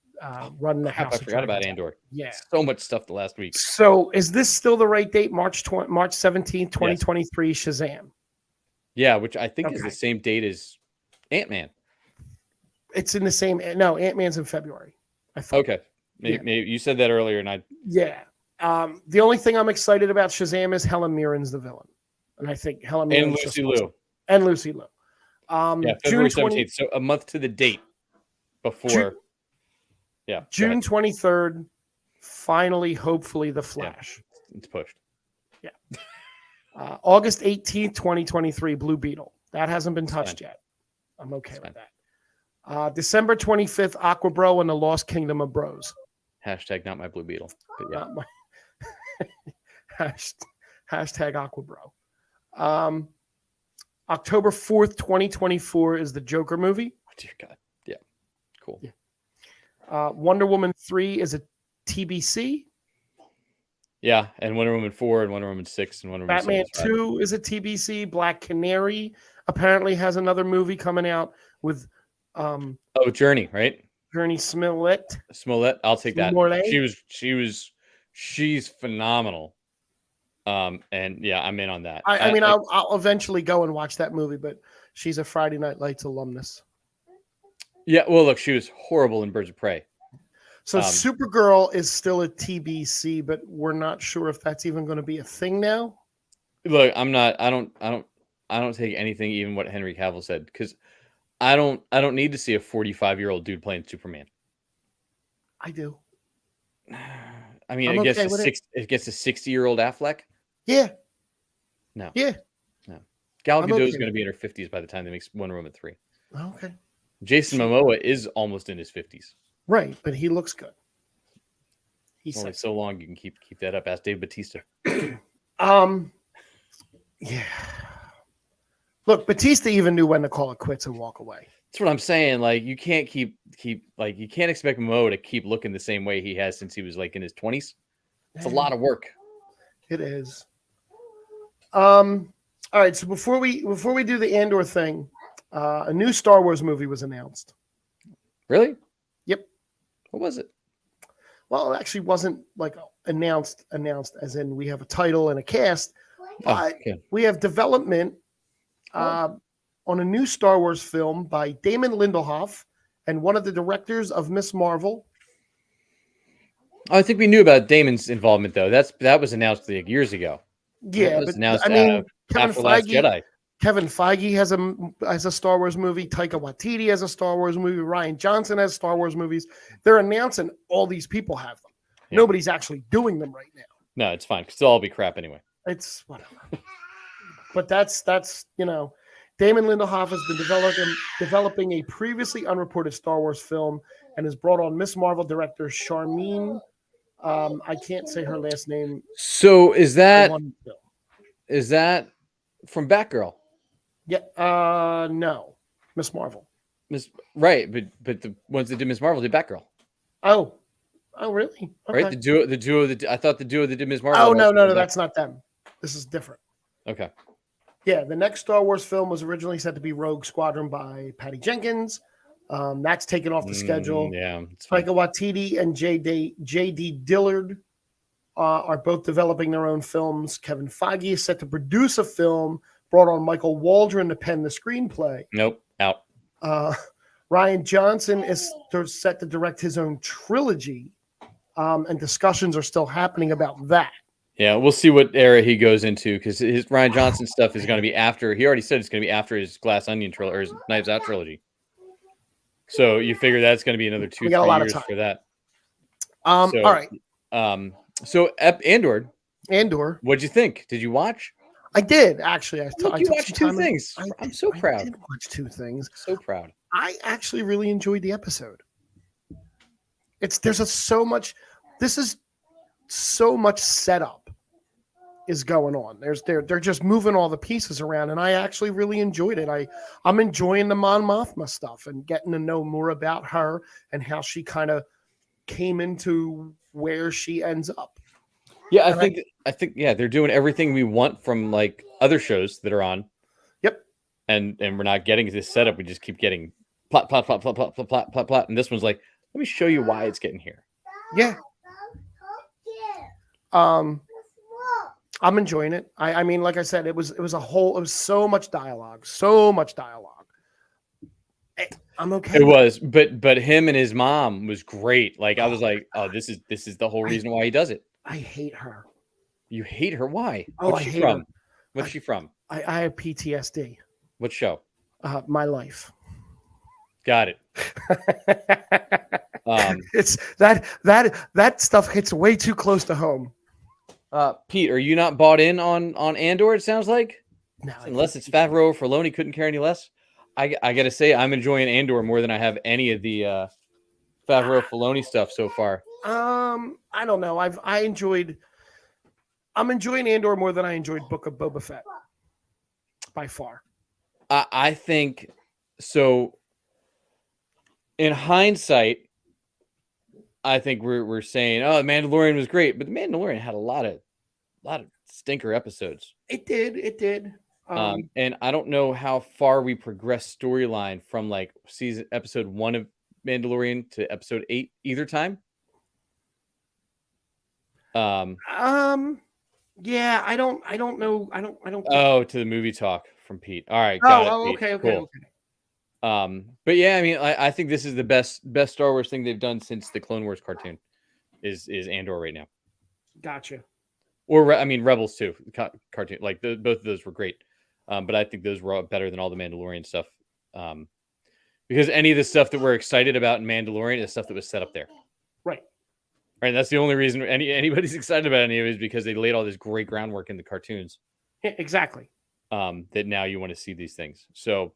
running the Crap, House I of forgot about Dragons. Andor. Yeah. So much stuff the last week. So is this still the right date? March 17th, 2023, Shazam. Yeah, which I think is the Okay. same date as Ant-Man. It's in the same. No, Ant-Man's in February. I thought. Okay. Maybe you said that earlier, and I Yeah. The only thing I'm excited about Shazam is Helen Mirren's the villain, and I think Helen and Mirren's Lucy just awesome. Liu. And Lucy Liu. Yeah, June February 17th. So a month to the date before. Yeah. June 23rd. Finally, hopefully, The Flash. Yeah, it's pushed. Yeah. August 18th, 2023, Blue Beetle. That hasn't been touched yet. I'm okay with that. December 25th, Aquabro and the Lost Kingdom of Bros. Hashtag not my Blue Beetle. But yeah. Not my hashtag Aquabro. October 4th, 2024 is the Joker movie. Oh, dear God. Yeah. Cool. Yeah. Wonder Woman 3 is a TBC. Yeah, and Wonder Woman 4 and Wonder Woman 6 and Wonder Woman Batman 7 2 is a TBC. Black Canary apparently has another movie coming out with Journey, right? Gurney Smollett. Smollett, I'll take that. Smollett. She's phenomenal. And yeah, I'm in on that. I mean, I'll eventually go and watch that movie, but she's a Friday Night Lights alumnus. Yeah, well, look, she was horrible in Birds of Prey. So Supergirl is still a TBC, but we're not sure if that's even going to be a thing now. Look, I don't take anything, even what Henry Cavill said, because I don't need to see a 45-year-old dude playing Superman. I do. I mean, I guess it gets a 60-year-old Affleck. Yeah. No. Yeah. No. Gal Gadot is going to be in her 50s by the time they make Wonder Woman 3. Okay. Jason Momoa is almost in his 50s. Right, but he looks good. He's only so long you can keep that up. Ask Dave Bautista. Yeah. Look, Bautista even knew when to call it quits and walk away. That's what I'm saying. Like, you can't you can't expect Momoa to keep looking the same way he has since he was like in his 20s. It's a lot of work. It is. All right. So before we do the Andor thing, a new Star Wars movie was announced. Really? Yep. What was it? Well, it actually wasn't like announced as in we have a title and a cast. We have development on a new Star Wars film by Damon Lindelof and one of the directors of Miss Marvel. I think we knew about Damon's involvement, though. That was announced like years ago. Yeah, but announced, after Last Jedi. Kevin Feige has a Star Wars movie. Taika Waititi has a Star Wars movie. Rian Johnson has Star Wars movies. They're announcing all these people have them. Yeah. Nobody's actually doing them right now. No, it's fine because they'll all be crap anyway. It's whatever. But that's Damon Lindelof has been developing a previously unreported Star Wars film and has brought on Miss Marvel director Charmin. I can't say her last name. So is that from Batgirl? Yeah. No. Miss Marvel. Right, but the ones that did Miss Marvel did Batgirl. Oh, really? Okay. Right. The duo I thought the duo that did Miss Marvel. Oh no, that's not them. This is different. Okay. Yeah, the next Star Wars film was originally set to be Rogue Squadron by Patty Jenkins. That's taken off the schedule. Yeah. Taika Waititi and J.D. Dillard are both developing their own films. Kevin Feige is set to produce a film, brought on Michael Waldron to pen the screenplay. Nope, out. Rian Johnson is set to direct his own trilogy, and discussions are still happening about that. Yeah, we'll see what era he goes into because his Rian Johnson stuff is going to be after. He already said it's going to be after his Glass Onion trilogy or his Knives Out trilogy. So you figure that's going to be another 2-3 years for that. All right. So Andor. What'd you think? Did you watch? I did actually. I watched two things. I'm so proud. I did watch two things. So proud. I actually really enjoyed the episode. There's so much. This is so much setup is going on. They're just moving all the pieces around, and I actually really enjoyed it. I'm enjoying the Mon Mothma stuff and getting to know more about her and how she kind of came into where she ends up. Yeah, I think they're doing everything we want from like other shows that are on. Yep. And we're not getting this setup. We just keep getting plot, and this one's like, Let me show you why it's getting here. Yeah. I'm enjoying it. I mean, like I said, it was so much dialogue, so much dialogue. I'm okay. It was, but him and his mom was great. Like I was like, oh, this is the whole reason why he does it. I hate her. You hate her? Why? Oh, What's I she hate from? her. What's she from? I have PTSD. What show? My life. Got it. It's that stuff hits way too close to home. Pete, are you not bought in on Andor? It sounds like, No, unless it's Favreau or Filoni couldn't care any less. I got to say, I'm enjoying Andor more than I have any of the Favreau Filoni stuff so far. I don't know. I'm enjoying Andor more than I enjoyed Book of Boba Fett by far. I think so. In hindsight, I think we're saying, oh, The Mandalorian was great, but The Mandalorian had a lot of stinker episodes. It did. And I don't know how far we progressed storyline from like episode 1 of Mandalorian to episode 8 either time. Yeah, I don't know. I don't. Oh, to the movie talk from Pete. All right, got it, Pete. Okay, cool. But yeah, I mean, I think this is the best Star Wars thing they've done since the Clone Wars cartoon. Is Andor right now? Gotcha. Or I mean, Rebels too. Cartoon, like both of those were great. But I think those were better than all the Mandalorian stuff. Because any of the stuff that we're excited about in Mandalorian is stuff that was set up there. Right. Right. That's the only reason anybody's excited about any of it is because they laid all this great groundwork in the cartoons. Yeah, exactly. That now you want to see these things. So,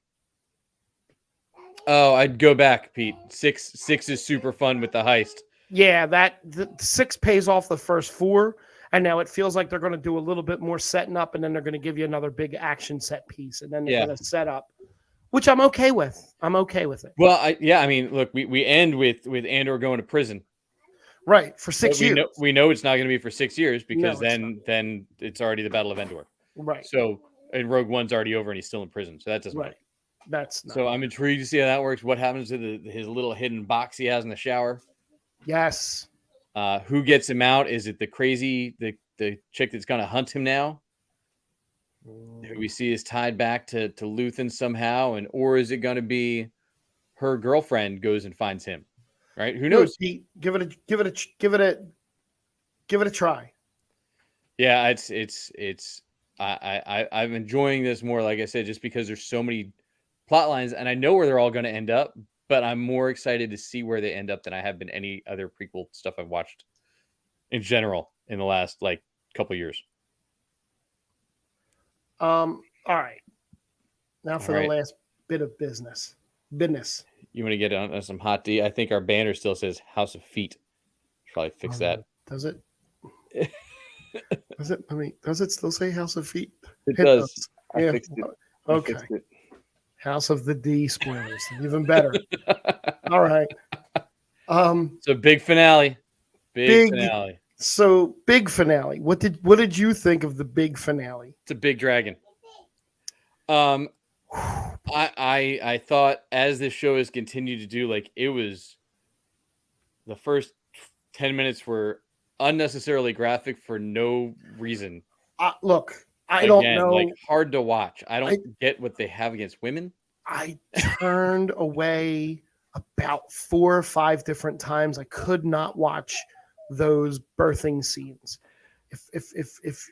I'd go back, Pete. Six is super fun with the heist. Yeah, the 6 pays off the first 4, and now it feels like they're going to do a little bit more setting up, and then they're going to give you another big action set piece, and then they're going to set up, which I'm okay with. I'm okay with it. Well, I mean, look, we end with Andor going to prison. Right, for 6 years. We know it's not going to be for 6 years because then it's already the Battle of Endor. Right. So, and Rogue One's already over and he's still in prison. So that doesn't right. work. That's not so I'm intrigued to see how that works. What happens to his little hidden box he has in the shower? Yes. Who gets him out? Is it the crazy the chick that's going to hunt him now? Who we see is tied back to Luthen somehow, or is it going to be her girlfriend goes and finds him? Right? Who knows? Give it a try. Yeah, I'm enjoying this more, like I said, just because there's so many plot lines, and I know where they're all going to end up, but I'm more excited to see where they end up than I have been any other prequel stuff I've watched in general in the last like couple years. All right. Now for the last bit of business. You want to get on some hot D? I think our banner still says House of Feet. Should probably fix that. Does it? Does it? I mean, does it still say House of Feet? It does. I Yeah. fixed it. Okay. Fixed it. House of the D spoilers. Even better. All right. So big finale. Big finale. So big finale. What did you think of the big finale? It's a big dragon. I thought as this show has continued to do, like it was the first 10 minutes were unnecessarily graphic for no reason. Look, I don't know. Like hard to watch. I don't get what they have against women. I turned away about 4 or 5 different times. I could not watch those birthing scenes. If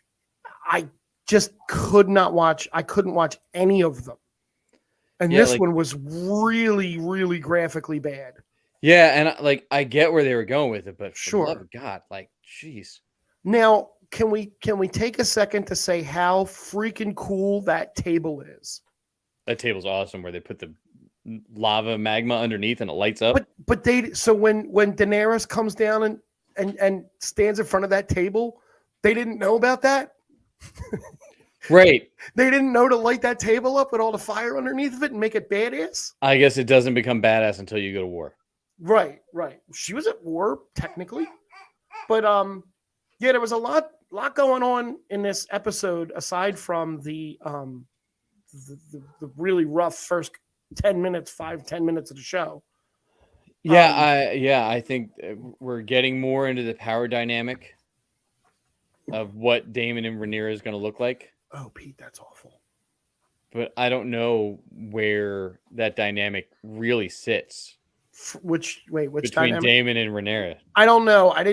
I just could not watch, I couldn't watch any of them. And this one was really, really graphically bad. Yeah, and I get where they were going with it, but for sure, the love of God, like, jeez. Now, can we take a second to say how freaking cool that table is? That table's awesome, where they put the lava magma underneath and it lights up. But when Daenerys comes down and stands in front of that table, they didn't know about that. Right. They didn't know to light that table up with all the fire underneath of it and make it badass. I guess it doesn't become badass until you go to war. Right. She was at war technically, but yeah, there was a lot going on in this episode aside from the really rough first 10 minutes of the show. I think we're getting more into the power dynamic of what Damon and Rhaenyra is going to look like. Oh, Pete, that's awful. But I don't know where that dynamic really sits. Which between dynamic? Damon and Rhaenyra? I don't know. I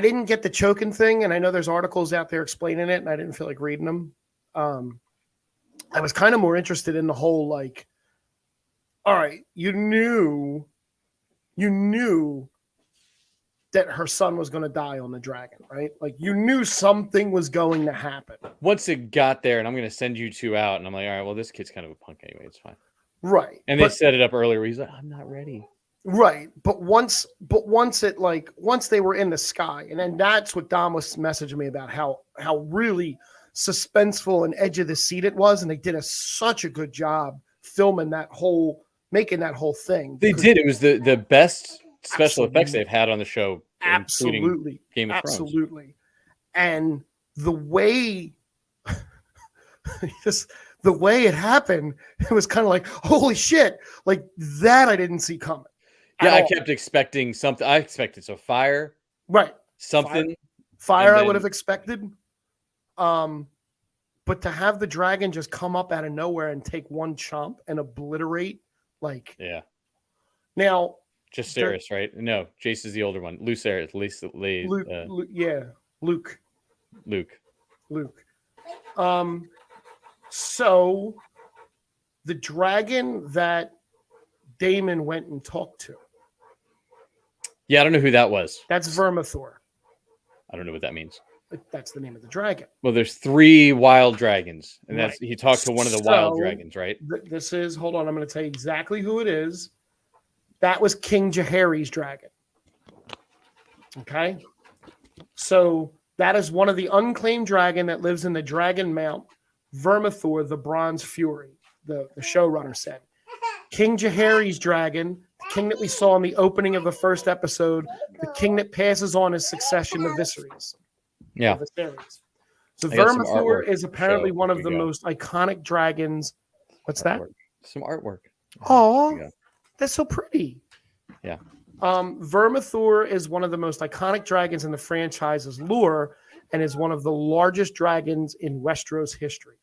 didn't get the choking thing, and I know there's articles out there explaining it, and I didn't feel like reading them. I was kind of more interested in the whole, like, all right, you knew that her son was going to die on the dragon, right? Like, you knew something was going to happen. Once it got there, and I'm going to send you two out, and I'm like, all right, well, this kid's kind of a punk anyway. It's fine. Right. And they set it up earlier where he's like, I'm not ready. Right. But once they were in the sky, and then that's what Dom was messaging me about, how really suspenseful and edge of the seat it was. And they did such a good job filming making that whole thing. They did. It was the best special effects they've had on the show. Absolutely. Game of Thrones. Absolutely. And the way the way it happened, it was kind of like, holy shit, like that I didn't see coming. Yeah, I kept expecting something. I expected fire. Right. Something. Fire I would have expected. But to have the dragon just come up out of nowhere and take one chomp and obliterate, like, yeah. Now, Jacaerys, right? No, Jace is the older one. Lucerys, at least Luke. Luke. So the dragon that Damon went and talked to. Yeah, I don't know who that was. That's Vermithor. I don't know what that means. That's the name of the dragon. Well, there's 3 wild dragons, and he talked to one of the wild dragons, right? This is, hold on, I'm going to tell you exactly who it is. That was King Jaehaerys' dragon. Okay? So that is one of the unclaimed dragon that lives in the Dragon Mount. Vermithor, the Bronze Fury, the showrunner said. King Jaehaerys' dragon, the king that we saw in the opening of the first episode, the king that passes on his succession to Viserys. Yeah. So Vermithor is apparently one of the most iconic dragons. What's that? Some artwork. Oh, that's so pretty. Yeah. Vermithor is one of the most iconic dragons in the franchise's lore and is one of the largest dragons in Westeros history.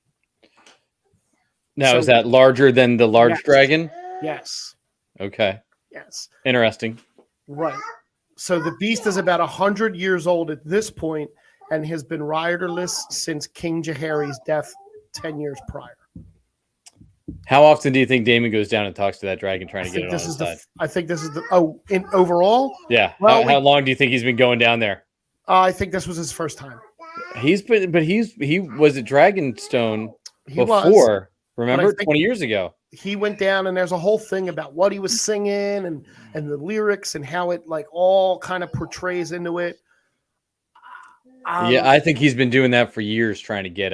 Now, is that larger than the large dragon? Yes. Okay. Yes. Interesting. Right. So the beast is about 100 years old at this point and has been riderless since King Jaehaerys' death 10 years prior. How often do you think Damon goes down and talks to that dragon trying to get it on his side? I think this is in overall? Yeah. Well, how long do you think he's been going down there? I think this was his first time. He was at Dragonstone before. Remember, 20 years ago. He went down, and there's a whole thing about what he was singing and the lyrics and how it like all kind of portrays into it. Yeah, I think he's been doing that for years, trying to get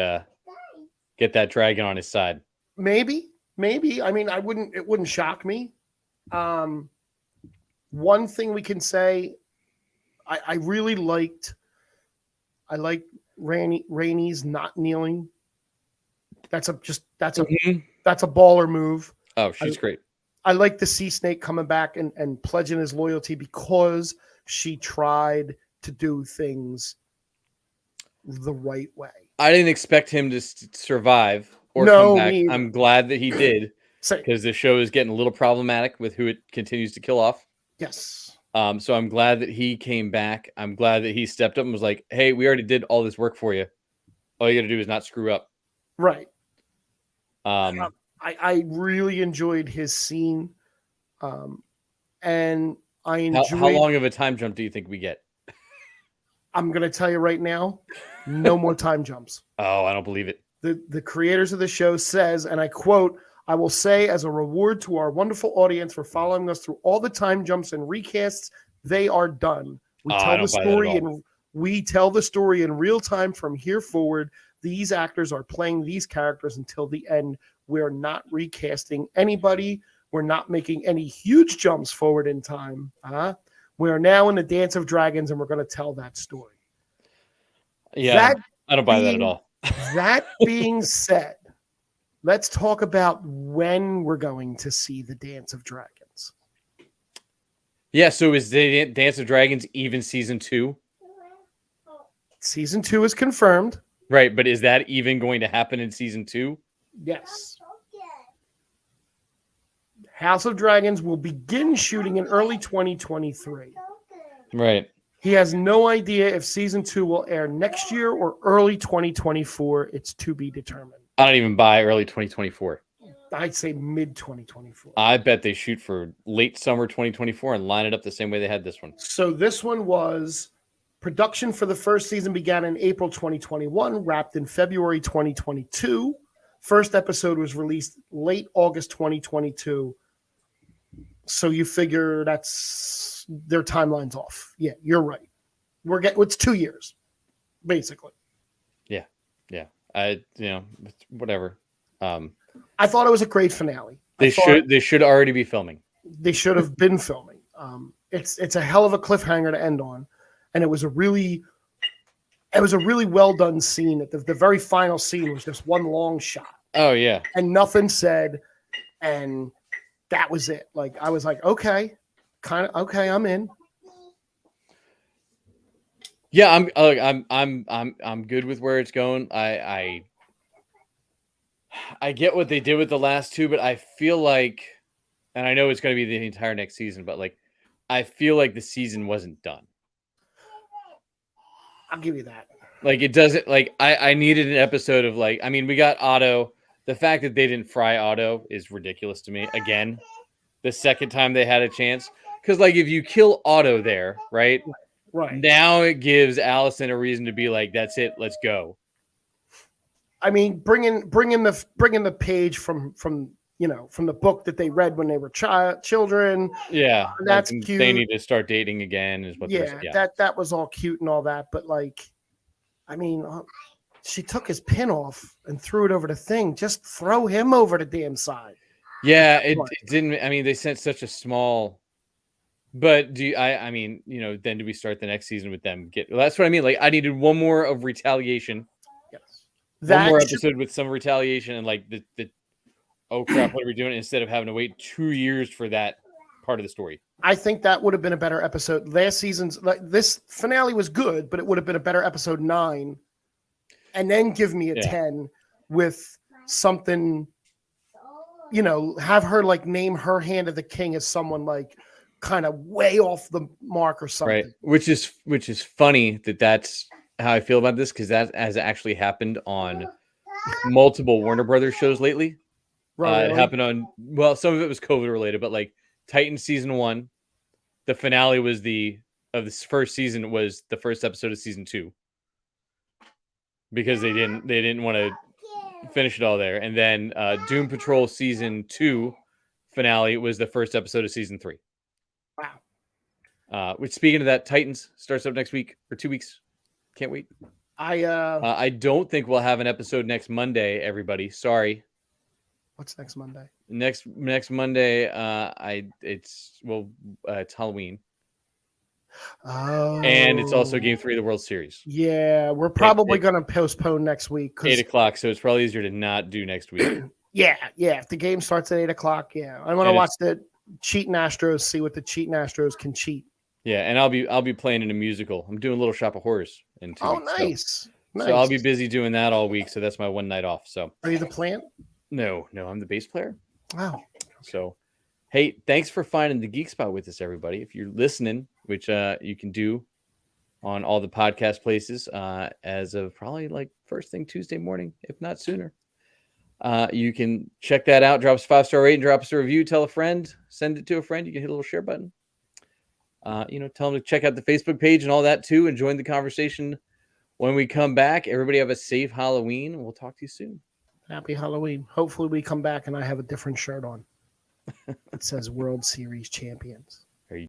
that dragon on his side. Maybe. I mean, it wouldn't shock me. One thing we can say, I really liked Rhaenys not kneeling. That's a baller move. Oh, she's great. I like the sea snake coming back and pledging his loyalty because she tried to do things the right way. I didn't expect him to survive or come back. I'm glad that he did because the show is getting a little problematic with who it continues to kill off. Yes. So I'm glad that he came back. I'm glad that he stepped up and was like, hey, we already did all this work for you. All you got to do is not screw up. Right. I really enjoyed his scene. And I enjoyed... How long of a time jump do you think we get? I'm going to tell you right now, no more time jumps. Oh, I don't believe it. The creators of the show says, and I quote, I will say as a reward to our wonderful audience for following us through all the time jumps and recasts, they are done. We tell the story in real time from here forward. These actors are playing these characters until the end. We're not recasting anybody. We're not making any huge jumps forward in time. We are now in the Dance of Dragons, and we're going to tell that story. Yeah, I don't buy that at all. That being said, let's talk about when we're going to see the Dance of Dragons. Yeah, so is the Dance of Dragons even season 2? Season 2 is confirmed. Right, but is that even going to happen in season 2? Yes. House of Dragons will begin shooting in early 2023. Right. He has no idea if season 2 will air next year or early 2024. It's to be determined. I don't even buy early 2024. I'd say mid 2024. I bet they shoot for late summer 2024 and line it up the same way they had this one. So this one was production for the first season began in April 2021, wrapped in February 2022. First episode was released late August 2022. So you figure that's their timeline's off. Yeah, you're right. It's 2 years, basically. Yeah. Whatever. I thought it was a great finale. They should already be filming. They should have been filming. It's a hell of a cliffhanger to end on, and it was a really well done scene. The very final scene was just one long shot. Oh yeah, and nothing said, and that was it. Like I was like, okay, I'm in. Yeah, I'm good with where it's going. I get what they did with the last two, but I feel like, and I know it's going to be the entire next season, but like, I feel like the season wasn't done. I'll give you that. Like it doesn't like I needed an episode of like, I mean, we got Otto. The fact that they didn't fry Otto is ridiculous to me. Again, the second time they had a chance, because like if you kill Otto there, right? Right. Now it gives Allison a reason to be like, that's it, let's go. I mean, bringing the page from the book that they read when they were children. Yeah, that's like, cute. They need to start dating again, is what. Yeah, that was all cute and all that, but like, I mean, she took his pin off and threw it over the thing. Just throw him over the damn side. Yeah, it didn't. I mean, they sent such a small. But I mean, then do we start the next season with them? That's what I mean. Like, I needed one more of retaliation. Yes. One more episode with some retaliation and like the oh crap, what are we doing? Instead of having to wait 2 years for that part of the story. I think that would have been a better episode. Last season's this finale was good, but it would have been a better episode 9, and then give me a 10 with something. Have her like name her Hand of the King as someone like kind of way off the mark or something. Right. Which is funny that's how I feel about this, because that has actually happened on multiple Warner Brothers shows lately. Right. It happened on, well, some of it was COVID related, but like Titans season 1, the finale was of this first season was the first episode of season 2, because they didn't want to finish it all there. And then Doom Patrol season 2 finale was the first episode of season 3. Wow. Which, speaking of that, Titans starts up next week or 2 weeks. Can't wait. I don't think we'll have an episode next Monday, everybody. Sorry. What's next Monday? Next Monday, it's Halloween. Oh. And it's also Game 3 of the World Series. Yeah, we're probably going to postpone next week. 8 o'clock, so it's probably easier to not do next week. Yeah. If the game starts at 8 o'clock, I want to watch the cheating Astros, see what the cheating Astros can cheat. Yeah, and I'll be playing in a musical. I'm doing a Little Shop of Horrors in 2 weeks. Nice. So I'll be busy doing that all week, so that's my one night off. So are you the plant? No, I'm the bass player. Wow. So, hey, thanks for finding the Geek Spot with us, everybody. If you're listening, which you can do on all the podcast places as of probably like first thing Tuesday morning, if not sooner. You can check that out. Drop us a 5-star rating, drop us a review, tell a friend, send it to a friend. You can hit a little share button. Tell them to check out the Facebook page and all that too, and join the conversation when we come back. Everybody have a safe Halloween, and we'll talk to you soon. Happy Halloween. Hopefully we come back and I have a different shirt on. It says World Series Champions.